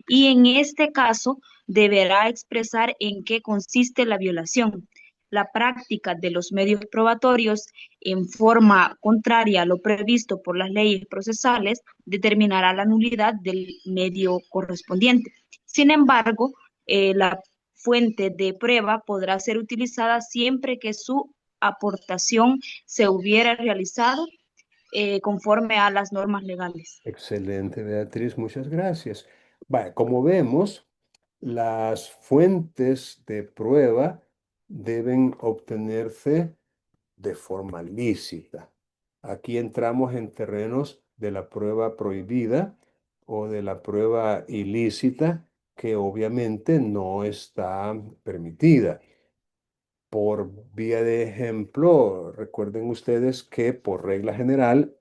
y en este caso deberá expresar en qué consiste la violación. La práctica de los medios probatorios en forma contraria a lo previsto por las leyes procesales determinará la nulidad del medio correspondiente. Sin embargo, la fuente de prueba podrá ser utilizada siempre que su aportación se hubiera realizado conforme a las normas legales. Excelente, Beatriz, muchas gracias. Vaya, como vemos, las fuentes de prueba deben obtenerse de forma lícita. Aquí entramos en terrenos de la prueba prohibida o de la prueba ilícita, que obviamente no está permitida. Por vía de ejemplo, recuerden ustedes que por regla general,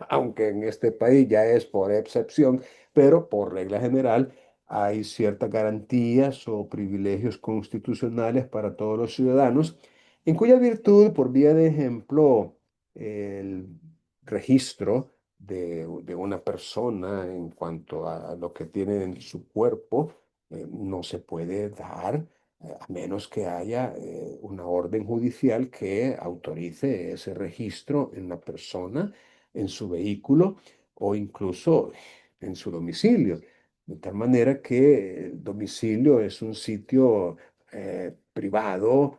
aunque en este país ya es por excepción, pero por regla general hay ciertas garantías o privilegios constitucionales para todos los ciudadanos en cuya virtud, por vía de ejemplo, el registro de una persona en cuanto a lo que tiene en su cuerpo no se puede dar a menos que haya una orden judicial que autorice ese registro en la persona, en su vehículo o incluso en su domicilio. De tal manera que el domicilio es un sitio privado,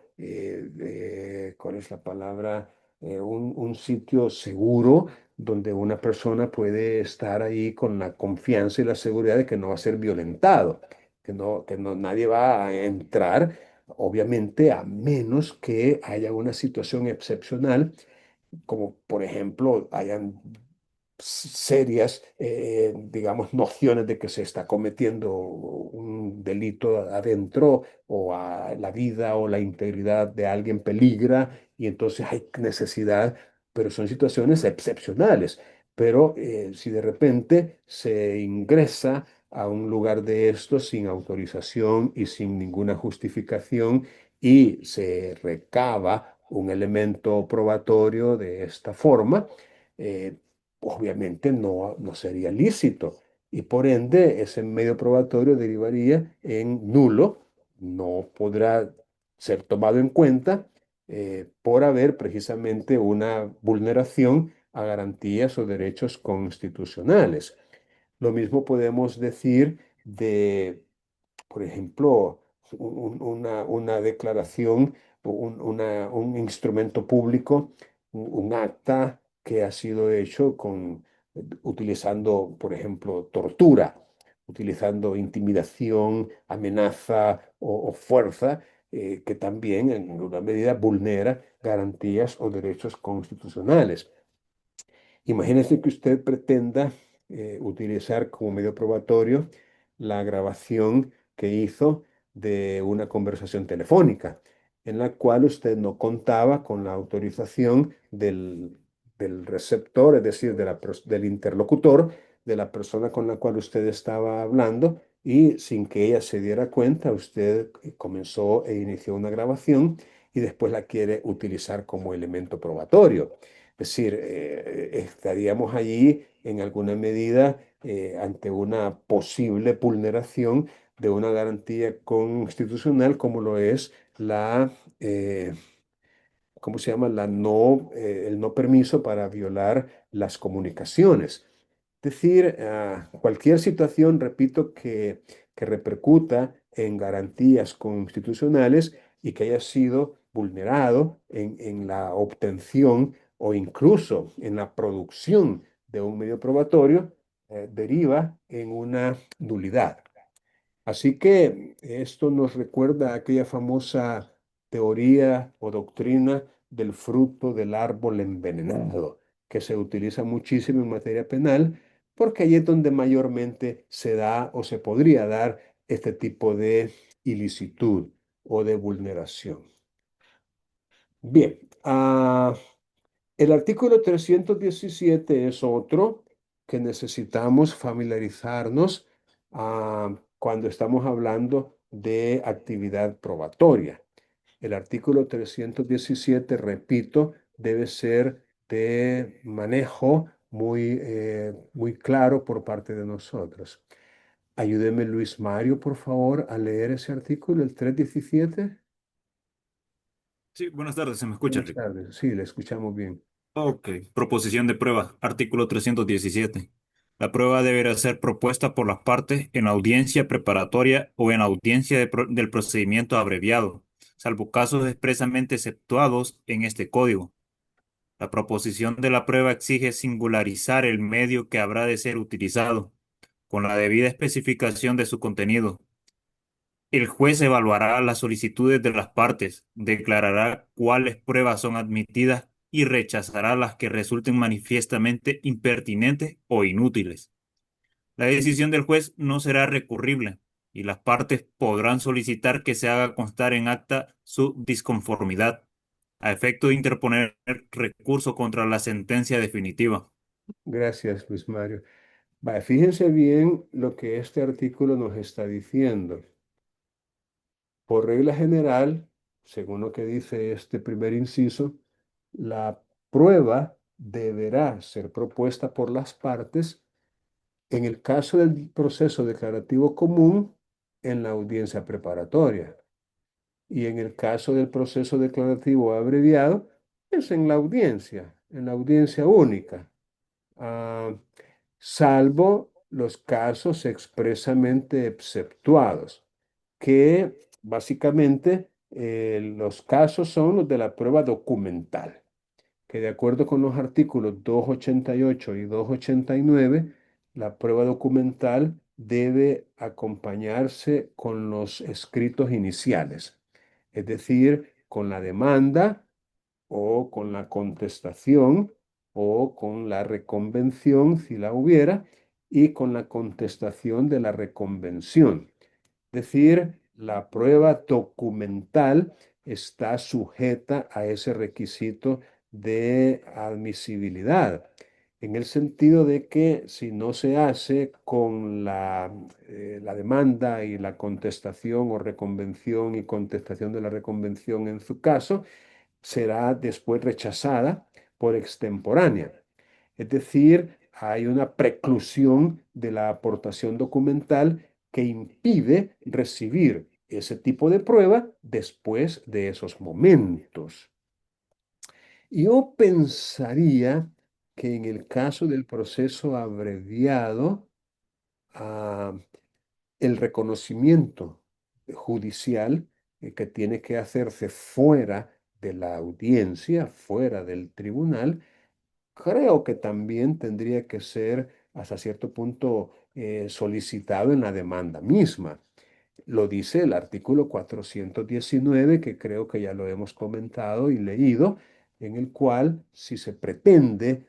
¿cuál es la palabra? Un sitio seguro donde una persona puede estar ahí con la confianza y la seguridad de que no va a ser violentado, que no, nadie va a entrar, obviamente, a menos que haya una situación excepcional, como por ejemplo hayan serias, digamos, nociones de que se está cometiendo un delito adentro o a la vida o la integridad de alguien peligra y entonces hay necesidad, pero son situaciones excepcionales. Pero si de repente se ingresa a un lugar de esto sin autorización y sin ninguna justificación y se recaba un elemento probatorio de esta forma, eh, obviamente no sería lícito y por ende ese medio probatorio derivaría en nulo, no podrá ser tomado en cuenta por haber precisamente una vulneración a garantías o derechos constitucionales. Lo mismo podemos decir de, por ejemplo, una declaración, un instrumento público, un acta que ha sido hecho utilizando, por ejemplo, tortura, utilizando intimidación, amenaza o fuerza, que también en alguna medida vulnera garantías o derechos constitucionales. Imagínese que usted pretenda utilizar como medio probatorio la grabación que hizo de una conversación telefónica, en la cual usted no contaba con la autorización del receptor, es decir, del interlocutor, de la persona con la cual usted estaba hablando, y sin que ella se diera cuenta, usted comenzó e inició una grabación y después la quiere utilizar como elemento probatorio. Es decir, estaríamos allí en alguna medida ante una posible vulneración de una garantía constitucional como lo es eh, ¿cómo se llama? El no permiso para violar las comunicaciones. Es decir, cualquier situación, repito, que repercuta en garantías constitucionales y que haya sido vulnerado en la obtención o incluso en la producción de un medio probatorio, deriva en una nulidad. Así que esto nos recuerda a aquella famosa teoría o doctrina del fruto del árbol envenenado, que se utiliza muchísimo en materia penal, porque allí es donde mayormente se da o se podría dar este tipo de ilicitud o de vulneración. Bien, el artículo 317 es otro que necesitamos familiarizarnos cuando estamos hablando de actividad probatoria. El artículo 317, repito, debe ser de manejo muy claro por parte de nosotros. Ayúdeme, Luis Mario, por favor, a leer ese artículo, el 317. Sí, buenas tardes, ¿se me escucha, Buenas Rick? tardes. Sí, le escuchamos bien. Ok, proposición de prueba, artículo 317. La prueba deberá ser propuesta por las partes en audiencia preparatoria o en audiencia del procedimiento abreviado, salvo casos expresamente exceptuados en este código. La proposición de la prueba exige singularizar el medio que habrá de ser utilizado, con la debida especificación de su contenido. El juez evaluará las solicitudes de las partes, declarará cuáles pruebas son admitidas y rechazará las que resulten manifiestamente impertinentes o inútiles. La decisión del juez no será recurrible y las partes podrán solicitar que se haga constar en acta su disconformidad, a efecto de interponer recurso contra la sentencia definitiva. Gracias, Luis Mario. Vale, fíjense bien lo que este artículo nos está diciendo. Por regla general, según lo que dice este primer inciso, la prueba deberá ser propuesta por las partes en el caso del proceso declarativo común en la audiencia preparatoria y en el caso del proceso declarativo abreviado es en la audiencia única, ah, salvo los casos expresamente exceptuados, que básicamente los casos son los de la prueba documental, que de acuerdo con los artículos 288 y 289, la prueba documental debe acompañarse con los escritos iniciales, es decir, con la demanda o con la contestación o con la reconvención, si la hubiera, y con la contestación de la reconvención. Es decir, la prueba documental está sujeta a ese requisito de admisibilidad, en el sentido de que si no se hace con la demanda y la contestación o reconvención y contestación de la reconvención en su caso, será después rechazada por extemporánea. Es decir, hay una preclusión de la aportación documental que impide recibir ese tipo de prueba después de esos momentos. Yo pensaría que en el caso del proceso abreviado, ah, el reconocimiento judicial que tiene que hacerse fuera de la audiencia, fuera del tribunal, creo que también tendría que ser hasta cierto punto solicitado en la demanda misma. Lo dice el artículo 419, que creo que ya lo hemos comentado y leído, en el cual si se pretende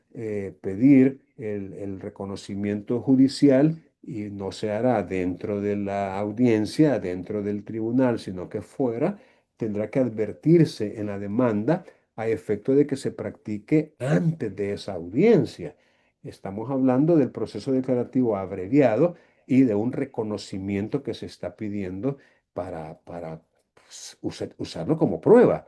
pedir el reconocimiento judicial y no se hará dentro de la audiencia, dentro del tribunal, sino que fuera, tendrá que advertirse en la demanda a efecto de que se practique antes de esa audiencia. Estamos hablando del proceso declarativo abreviado y de un reconocimiento que se está pidiendo para pues, usarlo como prueba.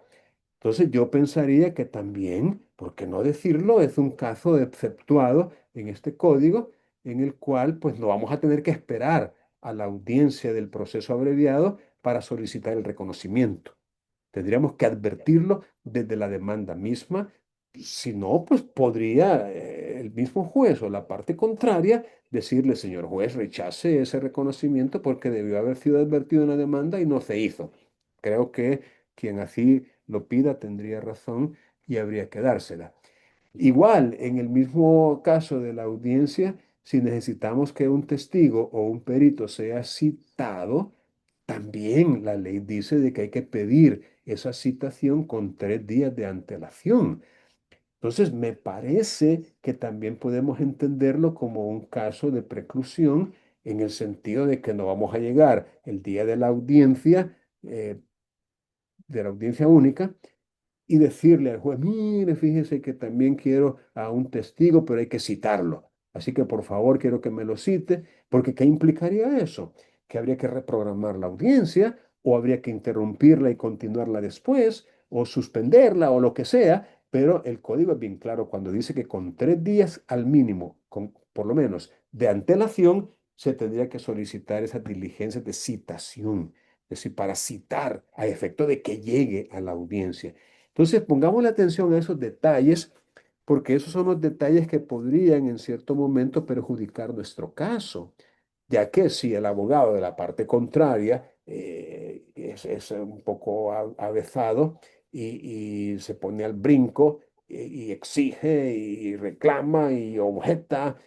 Entonces yo pensaría que también, por qué no decirlo, es un caso exceptuado en este código en el cual pues no vamos a tener que esperar a la audiencia del proceso abreviado para solicitar el reconocimiento. Tendríamos que advertirlo desde la demanda misma. Si no, pues podría el mismo juez o la parte contraria decirle, señor juez, rechace ese reconocimiento porque debió haber sido advertido en la demanda y no se hizo. Creo que quien así lo pida tendría razón y habría que dársela. Igual, en el mismo caso de la audiencia, si necesitamos que un testigo o un perito sea citado, también la ley dice de que hay que pedir esa citación con 3 días de antelación. Entonces, me parece que también podemos entenderlo como un caso de preclusión en el sentido de que no vamos a llegar el día eh, de la audiencia única, y decirle al juez, mire, fíjese que también quiero a un testigo, pero hay que citarlo. Así que por favor quiero que me lo cite, porque ¿qué implicaría eso? Que habría que reprogramar la audiencia o habría que interrumpirla y continuarla después o suspenderla o lo que sea, pero el código es bien claro cuando dice que con 3 días al mínimo, con, por lo menos de antelación, se tendría que solicitar esas diligencias de citación, es decir, para citar a efecto de que llegue a la audiencia. Entonces, pongamos la atención a esos detalles, porque esos son los detalles que podrían en cierto momento perjudicar nuestro caso, ya que si el abogado de la parte contraria es un poco avezado y se pone al brinco y exige y reclama y objeta,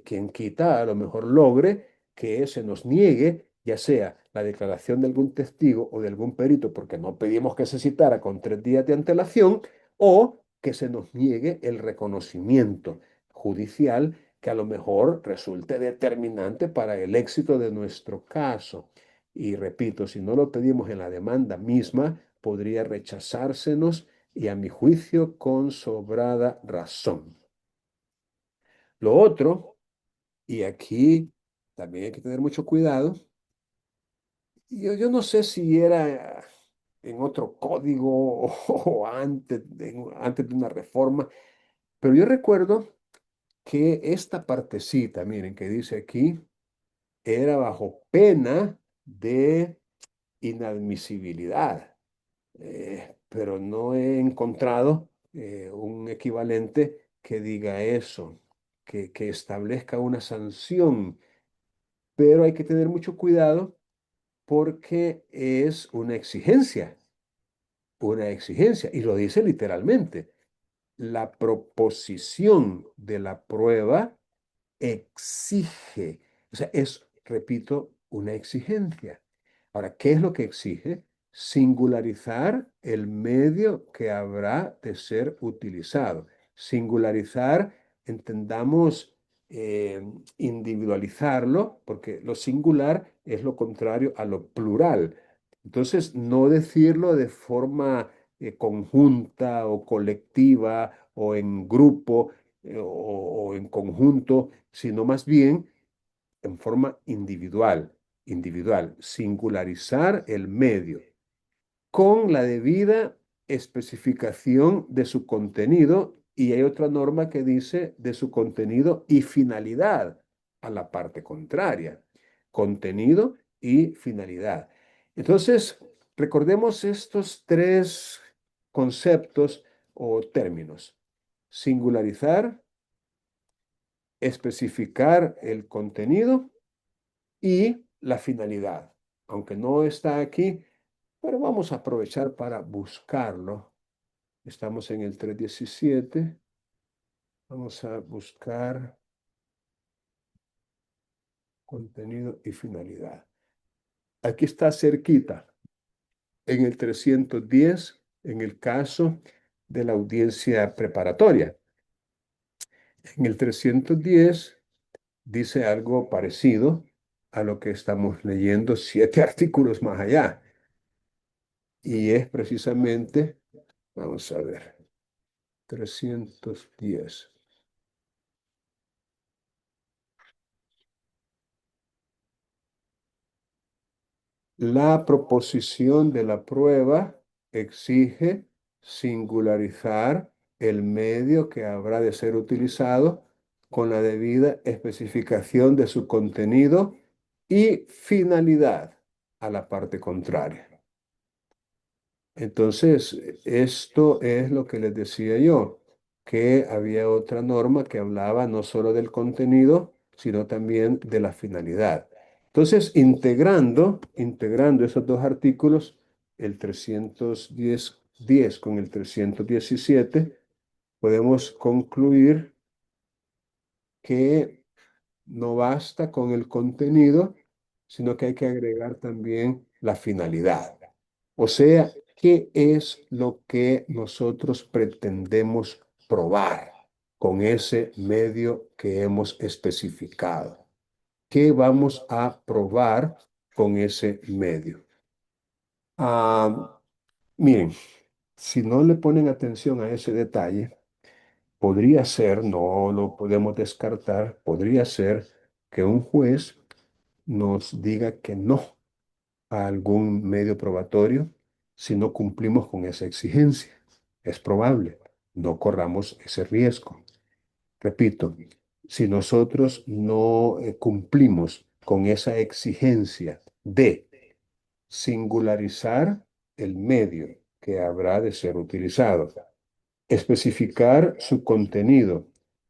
quien quita a lo mejor logre que se nos niegue ya sea la declaración de algún testigo o de algún perito, porque no pedimos que se citara con 3 días de antelación, o que se nos niegue el reconocimiento judicial que a lo mejor resulte determinante para el éxito de nuestro caso. Y repito, si no lo pedimos en la demanda misma, podría rechazársenos y a mi juicio con sobrada razón. Lo otro, y aquí también hay que tener mucho cuidado, yo no sé si era en otro código o antes de una reforma, pero yo recuerdo que esta partecita, miren, que dice aquí, era bajo pena de inadmisibilidad. Pero no he encontrado un equivalente que diga eso, que establezca una sanción. Pero hay que tener mucho cuidado porque es una exigencia, y lo dice literalmente. La proposición de la prueba exige, o sea, es, repito, una exigencia. Ahora, ¿qué es lo que exige? Singularizar el medio que habrá de ser utilizado. Singularizar, entendamos, eh, individualizarlo, porque lo singular es lo contrario a lo plural. Entonces, no decirlo de forma conjunta o colectiva o en grupo o en conjunto, sino más bien en forma individual, singularizar el medio con la debida especificación de su contenido, y hay otra norma que dice de su contenido y finalidad a la parte contraria. Contenido y finalidad. Entonces, recordemos estos tres conceptos o términos. Singularizar, especificar el contenido y la finalidad. Aunque no está aquí, pero vamos a aprovechar para buscarlo. Estamos en el 317. Vamos a buscar contenido y finalidad. Aquí está cerquita, en el 310, en el caso de la audiencia preparatoria. En el 310 dice algo parecido a lo que estamos leyendo 7 artículos más allá. Y es precisamente, vamos a ver, 310. La proposición de la prueba exige singularizar el medio que habrá de ser utilizado con la debida especificación de su contenido y finalidad a la parte contraria. Entonces, esto es lo que les decía yo, que había otra norma que hablaba no solo del contenido, sino también de la finalidad. Entonces, integrando esos dos artículos, el 310 con el 317, podemos concluir que no basta con el contenido, sino que hay que agregar también la finalidad. O sea, ¿qué es lo que nosotros pretendemos probar con ese medio que hemos especificado? ¿Qué vamos a probar con ese medio? Ah, miren, si no le ponen atención a ese detalle, podría ser, no lo podemos descartar, podría ser que un juez nos diga que no a algún medio probatorio si no cumplimos con esa exigencia. Es probable, no corramos ese riesgo. Repito, si nosotros no cumplimos con esa exigencia de singularizar el medio que habrá de ser utilizado, especificar su contenido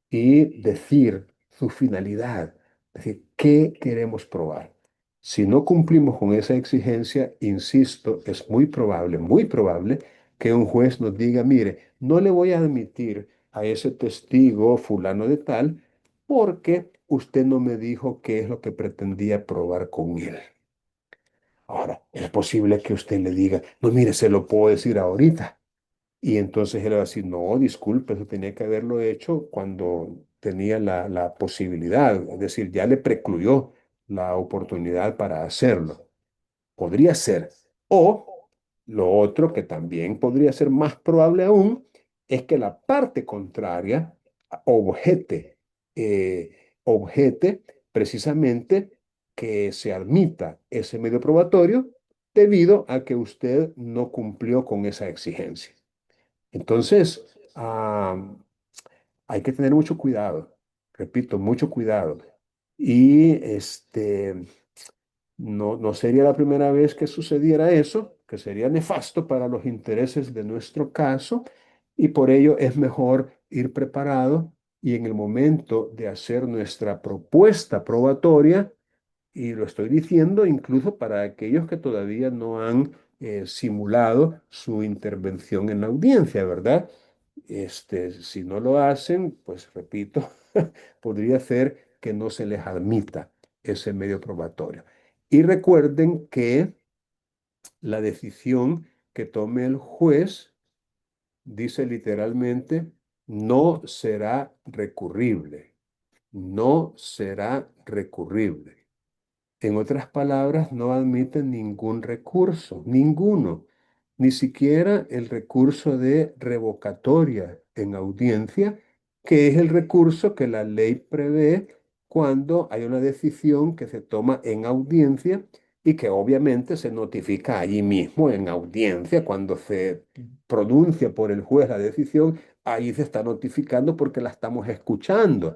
y decir su finalidad, es decir, ¿qué queremos probar? Si no cumplimos con esa exigencia, insisto, es muy probable que un juez nos diga, mire, no le voy a admitir a ese testigo fulano de tal porque usted no me dijo qué es lo que pretendía probar con él. Ahora, es posible que usted le diga, no, mire, se lo puedo decir ahorita. Y entonces él va a decir, no, disculpe, eso tenía que haberlo hecho cuando tenía la posibilidad, es decir, ya le precluyó la oportunidad para hacerlo. Podría ser. O lo otro que también podría ser más probable aún es que la parte contraria objete precisamente que se admita ese medio probatorio debido a que usted no cumplió con esa exigencia. Entonces, hay que tener mucho cuidado, repito, mucho cuidado. Y no sería la primera vez que sucediera eso, que sería nefasto para los intereses de nuestro caso, y por ello es mejor ir preparado y en el momento de hacer nuestra propuesta probatoria, y lo estoy diciendo incluso para aquellos que todavía no han simulado su intervención en la audiencia, ¿verdad? Si no lo hacen, pues repito, podría ser que no se les admita ese medio probatorio. Y recuerden que la decisión que tome el juez dice literalmente, no será recurrible, no será recurrible. En otras palabras, no admiten ningún recurso, ninguno, ni siquiera el recurso de revocatoria en audiencia, que es el recurso que la ley prevé cuando hay una decisión que se toma en audiencia y que obviamente se notifica allí mismo en audiencia. Cuando se pronuncia por el juez la decisión, ahí se está notificando porque la estamos escuchando.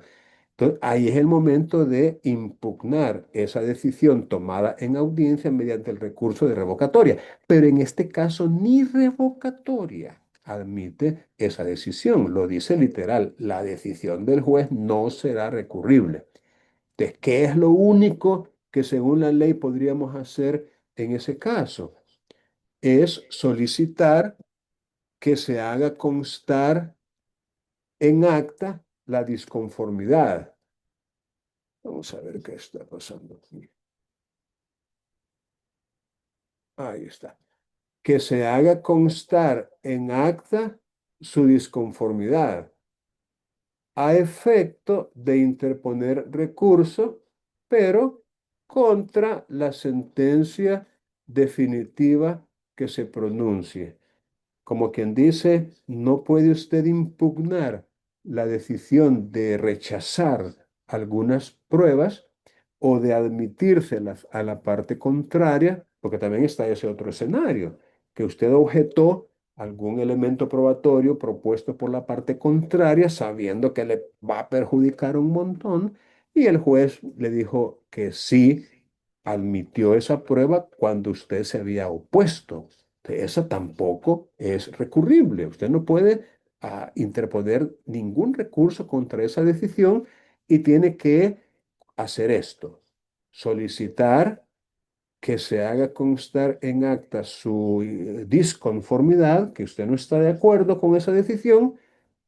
Entonces, ahí es el momento de impugnar esa decisión tomada en audiencia mediante el recurso de revocatoria. Pero en este caso, ni revocatoria admite esa decisión. Lo dice literal, la decisión del juez no será recurrible. Entonces, ¿qué es lo único que según la ley podríamos hacer en ese caso? Es solicitar que se haga constar en acta la disconformidad. Vamos a ver qué está pasando aquí. Ahí está. Que se haga constar en acta su disconformidad a efecto de interponer recurso, pero contra la sentencia definitiva que se pronuncie. Como quien dice, no puede usted impugnar la decisión de rechazar algunas pruebas o de admitírselas a la parte contraria, porque también está ese otro escenario, que usted objetó algún elemento probatorio propuesto por la parte contraria, sabiendo que le va a perjudicar un montón, y el juez le dijo que sí admitió esa prueba cuando usted se había opuesto. Esa tampoco es recurrible. Usted no puede interponer ningún recurso contra esa decisión y tiene que hacer esto, solicitar que se haga constar en acta su disconformidad, que usted no está de acuerdo con esa decisión,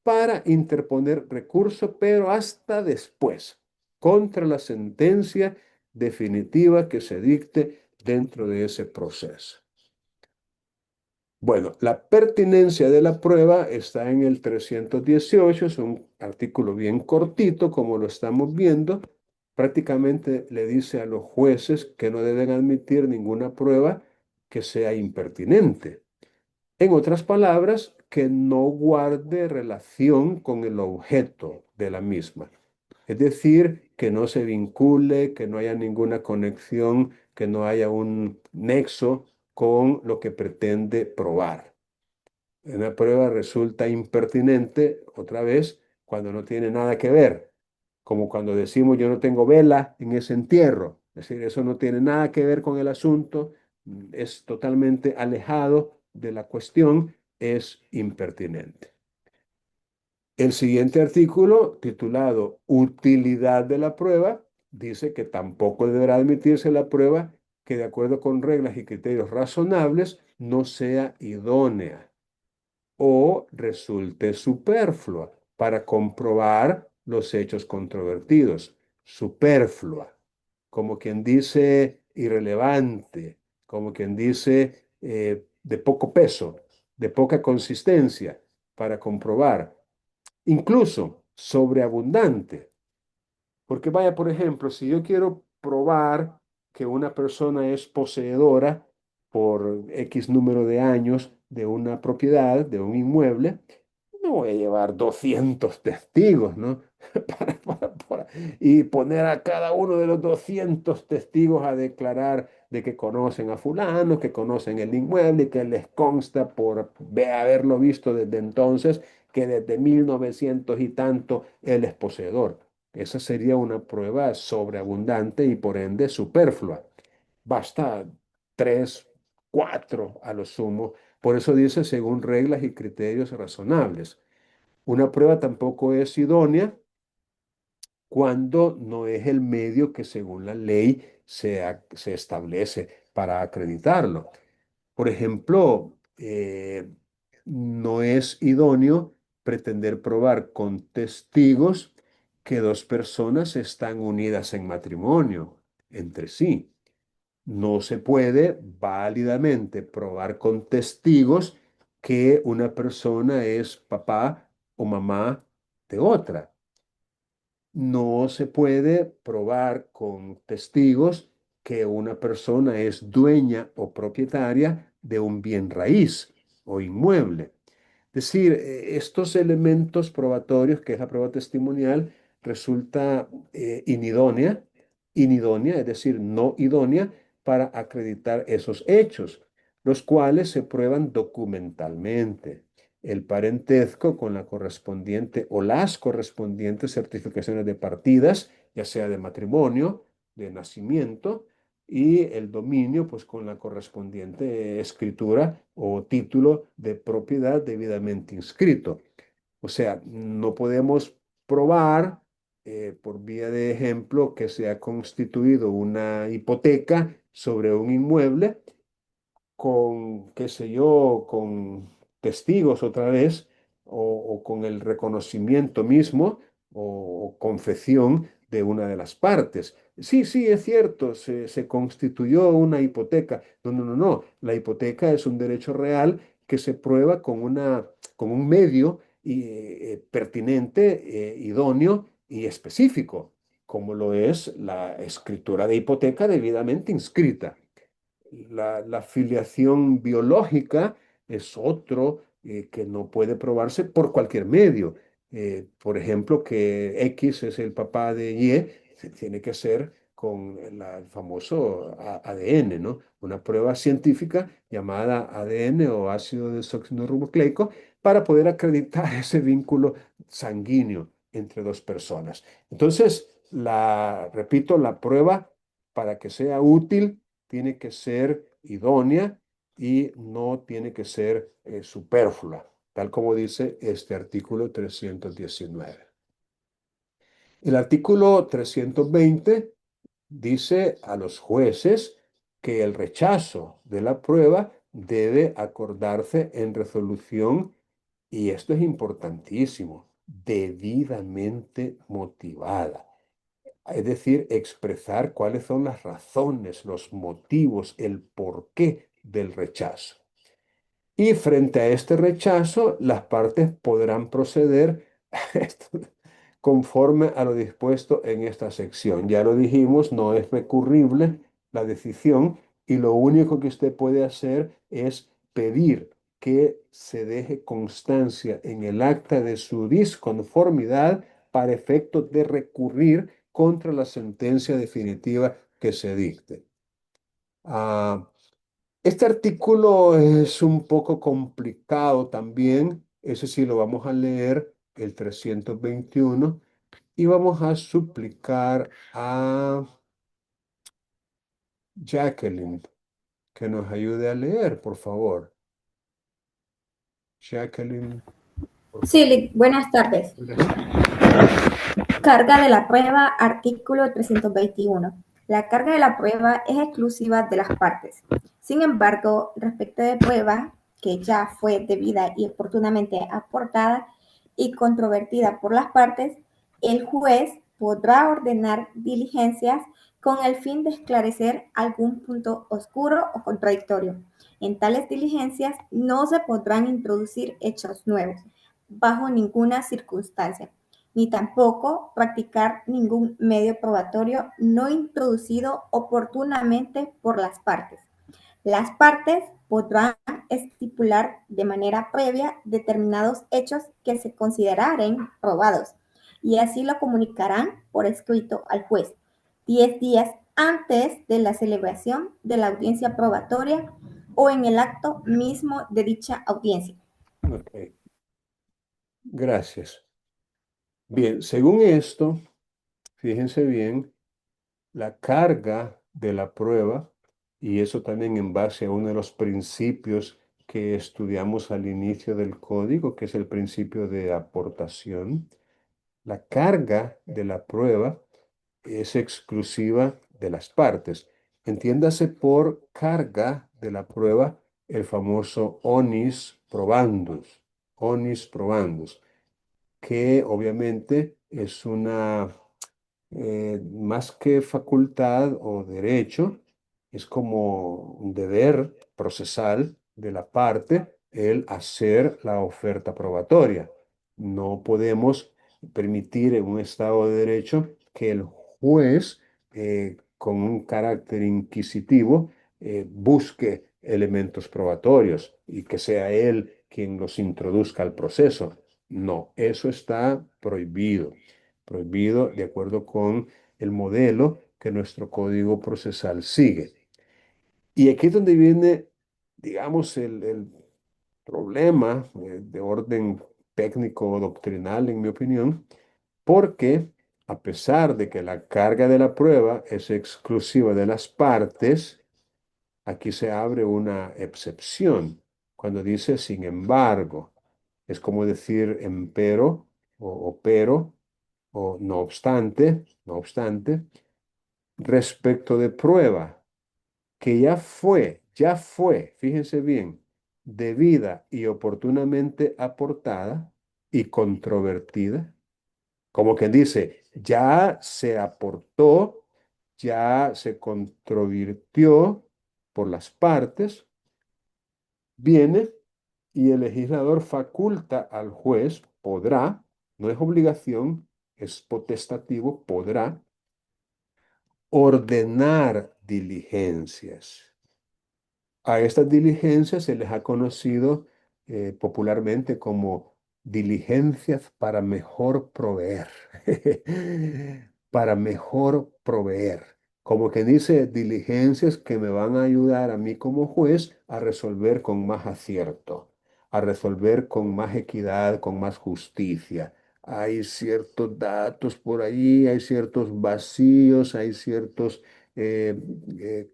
para interponer recurso, pero hasta después, contra la sentencia definitiva que se dicte dentro de ese proceso. Bueno, la pertinencia de la prueba está en el 318, es un artículo bien cortito, como lo estamos viendo. Prácticamente le dice a los jueces que no deben admitir ninguna prueba que sea impertinente. En otras palabras, que no guarde relación con el objeto de la misma. Es decir, que no se vincule, que no haya ninguna conexión, que no haya un nexo con lo que pretende probar. Una prueba resulta impertinente, otra vez, cuando no tiene nada que ver, como cuando decimos yo no tengo vela en ese entierro. Es decir, eso no tiene nada que ver con el asunto, es totalmente alejado de la cuestión, es impertinente. El siguiente artículo, titulado Utilidad de la prueba, dice que tampoco deberá admitirse la prueba que de acuerdo con reglas y criterios razonables no sea idónea o resulte superflua para comprobar los hechos controvertidos. Superflua, como quien dice irrelevante, como quien dice de poco peso, de poca consistencia para comprobar. Incluso sobreabundante. Porque vaya, por ejemplo, si yo quiero probar que una persona es poseedora por X número de años de una propiedad, de un inmueble, no voy a llevar 200 testigos, ¿no? Y poner a cada uno de los 200 testigos a declarar de que conocen a fulano, que conocen el inmueble y que les consta por haberlo visto desde entonces que desde 1900 y tanto él es poseedor. Esa sería una prueba sobreabundante y por ende superflua. Basta 3, 4 a lo sumo. Por eso dice según reglas y criterios razonables. Una prueba tampoco es idónea cuando no es el medio que según la ley se establece para acreditarlo. Por ejemplo, no es idóneo pretender probar con testigos que dos personas están unidas en matrimonio entre sí. No se puede válidamente probar con testigos que una persona es papá o mamá de otra. No se puede probar con testigos que una persona es dueña o propietaria de un bien raíz o inmueble. Es decir, estos elementos probatorios, que es la prueba testimonial, resulta inidónea, es decir, no idónea para acreditar esos hechos, los cuales se prueban documentalmente. El parentesco con la correspondiente o las correspondientes certificaciones de partidas, ya sea de matrimonio, de nacimiento, y el dominio, pues con la correspondiente escritura o título de propiedad debidamente inscrito. O sea, no podemos probar, por vía de ejemplo, que se ha constituido una hipoteca sobre un inmueble con, qué sé yo, con testigos otra vez, o con el reconocimiento mismo o confesión de una de las partes. Sí, sí, es cierto, se constituyó una hipoteca. No, no, no, no. La hipoteca es un derecho real que se prueba con un medio pertinente, idóneo y específico, como lo es la escritura de hipoteca debidamente inscrita. La filiación biológica es otro que no puede probarse por cualquier medio. Por ejemplo, que X es el papá de Y, tiene que ser con el famoso ADN, ¿no? Una prueba científica llamada ADN o ácido desoxirribonucleico para poder acreditar ese vínculo sanguíneo entre dos personas. Entonces, repito, la prueba para que sea útil tiene que ser idónea y no tiene que ser superflua, tal como dice este artículo 319. El artículo 320 dice a los jueces que el rechazo de la prueba debe acordarse en resolución, y esto es importantísimo, debidamente motivada. Es decir, expresar cuáles son las razones, los motivos, el porqué del rechazo. Y frente a este rechazo, las partes podrán proceder conforme a lo dispuesto en esta sección. Ya lo dijimos, no es recurrible la decisión y lo único que usted puede hacer es pedir que se deje constancia en el acta de su disconformidad para efecto de recurrir contra la sentencia definitiva que se dicte. Este artículo es un poco complicado también, ese sí lo vamos a leer, el 321, y vamos a suplicar a Jacqueline que nos ayude a leer, por favor. Jacqueline, por favor. Sí, buenas tardes. Carga de la prueba, artículo 321. La carga de la prueba es exclusiva de las partes. Sin embargo, respecto de prueba que ya fue debida y oportunamente aportada y controvertida por las partes, el juez podrá ordenar diligencias con el fin de esclarecer algún punto oscuro o contradictorio. En tales diligencias no se podrán introducir hechos nuevos, bajo ninguna circunstancia, ni tampoco practicar ningún medio probatorio no introducido oportunamente por las partes. Las partes podrán estipular de manera previa determinados hechos que se consideraren probados y así lo comunicarán por escrito al juez 10 días antes de la celebración de la audiencia probatoria o en el acto mismo de dicha audiencia. Ok, gracias. Bien, según esto, fíjense bien, la carga de la prueba, y eso también en base a uno de los principios que estudiamos al inicio del código, que es el principio de aportación, la carga de la prueba es exclusiva de las partes. Entiéndase por carga de la prueba el famoso onis probandus, que obviamente es una más que facultad o derecho, es como un deber procesal de la parte el hacer la oferta probatoria. No podemos permitir en un Estado de Derecho que el juez, con un carácter inquisitivo, busque elementos probatorios y que sea él quien los introduzca al proceso. No, eso está prohibido. Prohibido de acuerdo con el modelo que nuestro código procesal sigue. Y aquí es donde viene, digamos, el problema de orden técnico o doctrinal, en mi opinión, porque a pesar de que la carga de la prueba es exclusiva de las partes, aquí se abre una excepción cuando dice sin embargo. Es como decir empero o pero o no obstante, respecto de prueba que ya fue, fíjense bien, debida y oportunamente aportada y controvertida, como quien dice, ya se aportó, ya se controvirtió por las partes, viene y el legislador faculta al juez, podrá, no es obligación, es potestativo, podrá ordenar diligencias. A estas diligencias se les ha conocido popularmente como diligencias para mejor proveer, para mejor proveer. Como que dice, diligencias que me van a ayudar a mí como juez a resolver con más acierto, a resolver con más equidad, con más justicia. Hay ciertos datos por ahí, hay ciertos vacíos, hay ciertos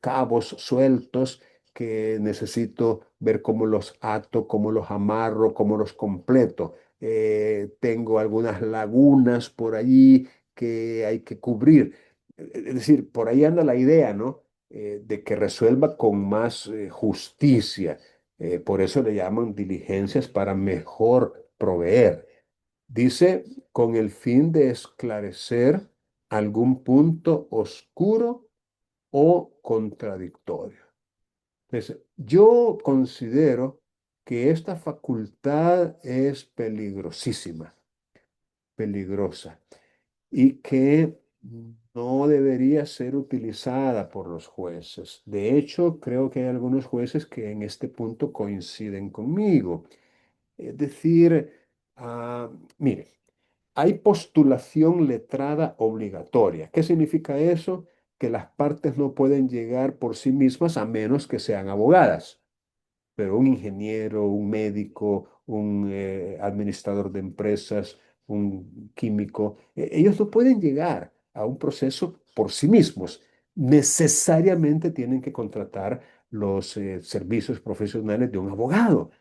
cabos sueltos que necesito ver cómo los ato, cómo los amarro, cómo los completo. Tengo algunas lagunas por allí que hay que cubrir. Es decir, por ahí anda la idea, ¿no? De que resuelva con más justicia. Por eso le llaman diligencias para mejor proveer. Dice, con el fin de esclarecer algún punto oscuro o contradictorio. Entonces, yo considero que esta facultad es peligrosísima, peligrosa, y que no debería ser utilizada por los jueces. De hecho, creo que hay algunos jueces que en este punto coinciden conmigo. Es decir, mire, hay postulación letrada obligatoria. ¿Qué significa eso? Que las partes no pueden llegar por sí mismas a menos que sean abogadas. Pero un ingeniero, un médico, un administrador de empresas, un químico, ellos no pueden llegar a un proceso por sí mismos. Necesariamente tienen que contratar los servicios profesionales de un abogado.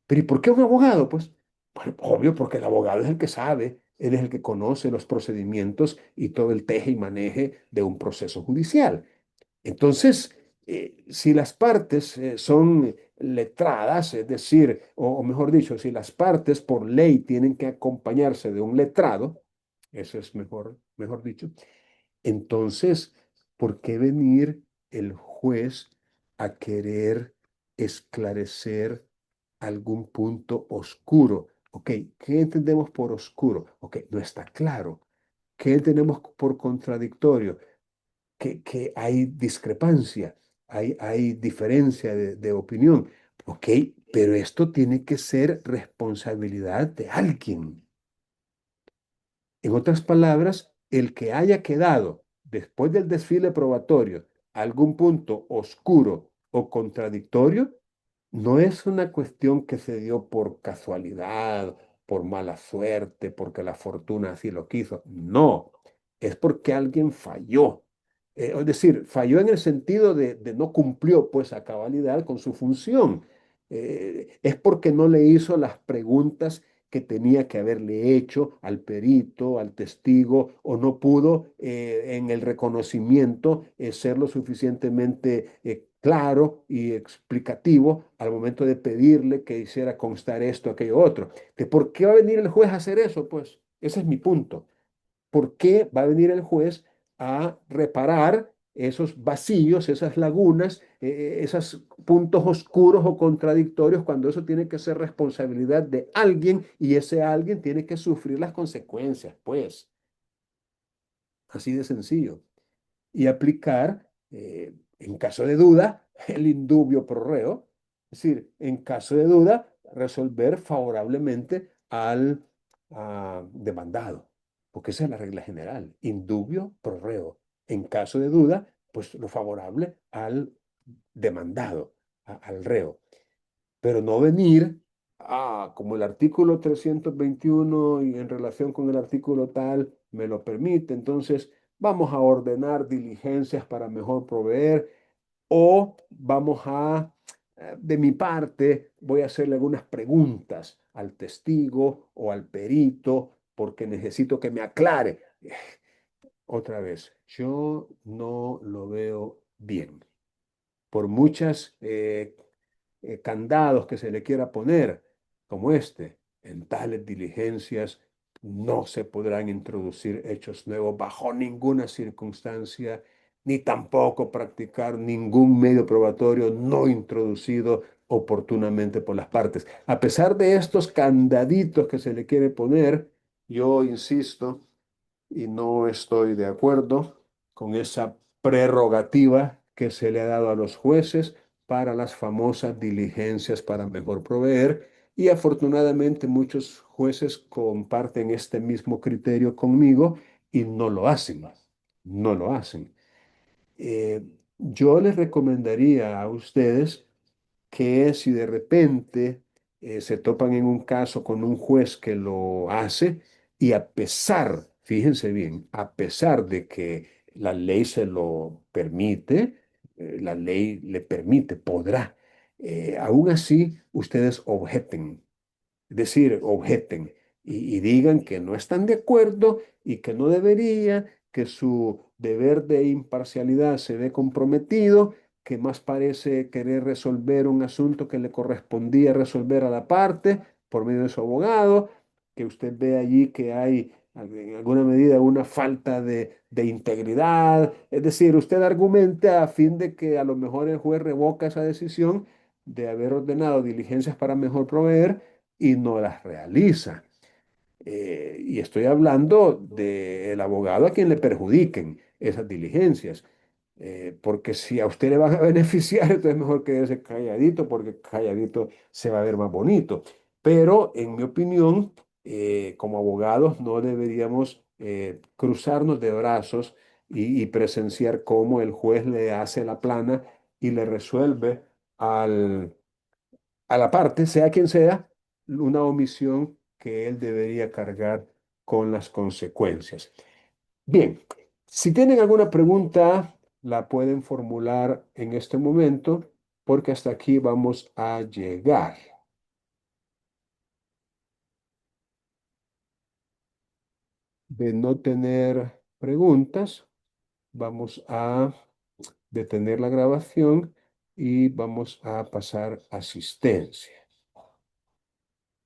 Pero ¿y por qué un abogado? Pues, bueno, obvio, porque el abogado es el que sabe, él es el que conoce los procedimientos y todo el teje y maneje de un proceso judicial. Entonces, si las partes son letradas, es decir, o mejor dicho, si las partes por ley tienen que acompañarse de un letrado, eso es mejor dicho, entonces, ¿por qué venir el juez a querer esclarecer algún punto oscuro? Ok, ¿qué entendemos por oscuro? Ok, no está claro. ¿Qué entendemos por contradictorio? Que hay discrepancia, hay diferencia de opinión. Ok, pero esto tiene que ser responsabilidad de alguien. En otras palabras, el que haya quedado después del desfile probatorio, algún punto oscuro o contradictorio, no es una cuestión que se dio por casualidad, por mala suerte, porque la fortuna así lo quiso. No, es porque alguien falló. Es decir, falló en el sentido de no cumplió pues a cabalidad con su función. Es porque no le hizo las preguntas que tenía que haberle hecho al perito, al testigo, o no pudo en el reconocimiento ser lo suficientemente claro y explicativo al momento de pedirle que hiciera constar esto, aquello, otro. ¿Por qué va a venir el juez a hacer eso? Pues ese es mi punto. ¿Por qué va a venir el juez a reparar esos vacíos, esas lagunas, esos puntos oscuros o contradictorios cuando eso tiene que ser responsabilidad de alguien y ese alguien tiene que sufrir las consecuencias? Pues así de sencillo. Y aplicar, en caso de duda, el indubio pro reo, es decir, en caso de duda, resolver favorablemente al demandado, porque esa es la regla general, indubio pro reo. En caso de duda, pues lo favorable al demandado, al reo, pero no venir como el artículo 321 y en relación con el artículo tal me lo permite, entonces vamos a ordenar diligencias para mejor proveer o vamos de mi parte, voy a hacerle algunas preguntas al testigo o al perito porque necesito que me aclare. Otra vez, yo no lo veo bien. Por muchas candados que se le quiera poner, como este, en tales diligencias no se podrán introducir hechos nuevos bajo ninguna circunstancia, ni tampoco practicar ningún medio probatorio no introducido oportunamente por las partes. A pesar de estos candaditos que se le quiere poner, yo insisto y no estoy de acuerdo con esa prerrogativa que se le ha dado a los jueces para las famosas diligencias para mejor proveer y afortunadamente muchos jueces comparten este mismo criterio conmigo y no lo hacen, no lo hacen. Yo les recomendaría a ustedes que si de repente se topan en un caso con un juez que lo hace y a pesar, fíjense bien, a pesar de que la ley se lo permite, la ley le permite, podrá, aún así ustedes objeten, es decir, objeten y digan que no están de acuerdo y que no debería, que su deber de imparcialidad se ve comprometido, que más parece querer resolver un asunto que le correspondía resolver a la parte por medio de su abogado, que usted ve allí que hay en alguna medida una falta de integridad, es decir, usted argumenta a fin de que a lo mejor el juez revoca esa decisión de haber ordenado diligencias para mejor proveer y no las realiza. Y estoy hablando del abogado a quien le perjudiquen esas diligencias. Porque si a usted le van a beneficiar, entonces es mejor quedarse calladito, porque calladito se va a ver más bonito. Pero en mi opinión, como abogados no deberíamos cruzarnos de brazos y presenciar cómo el juez le hace la plana y le resuelve al a la parte, sea quien sea, una omisión que él debería cargar con las consecuencias. Bien, si tienen alguna pregunta, la pueden formular en este momento, porque hasta aquí vamos a llegar. De no tener preguntas, vamos a detener la grabación y vamos a pasar asistencia.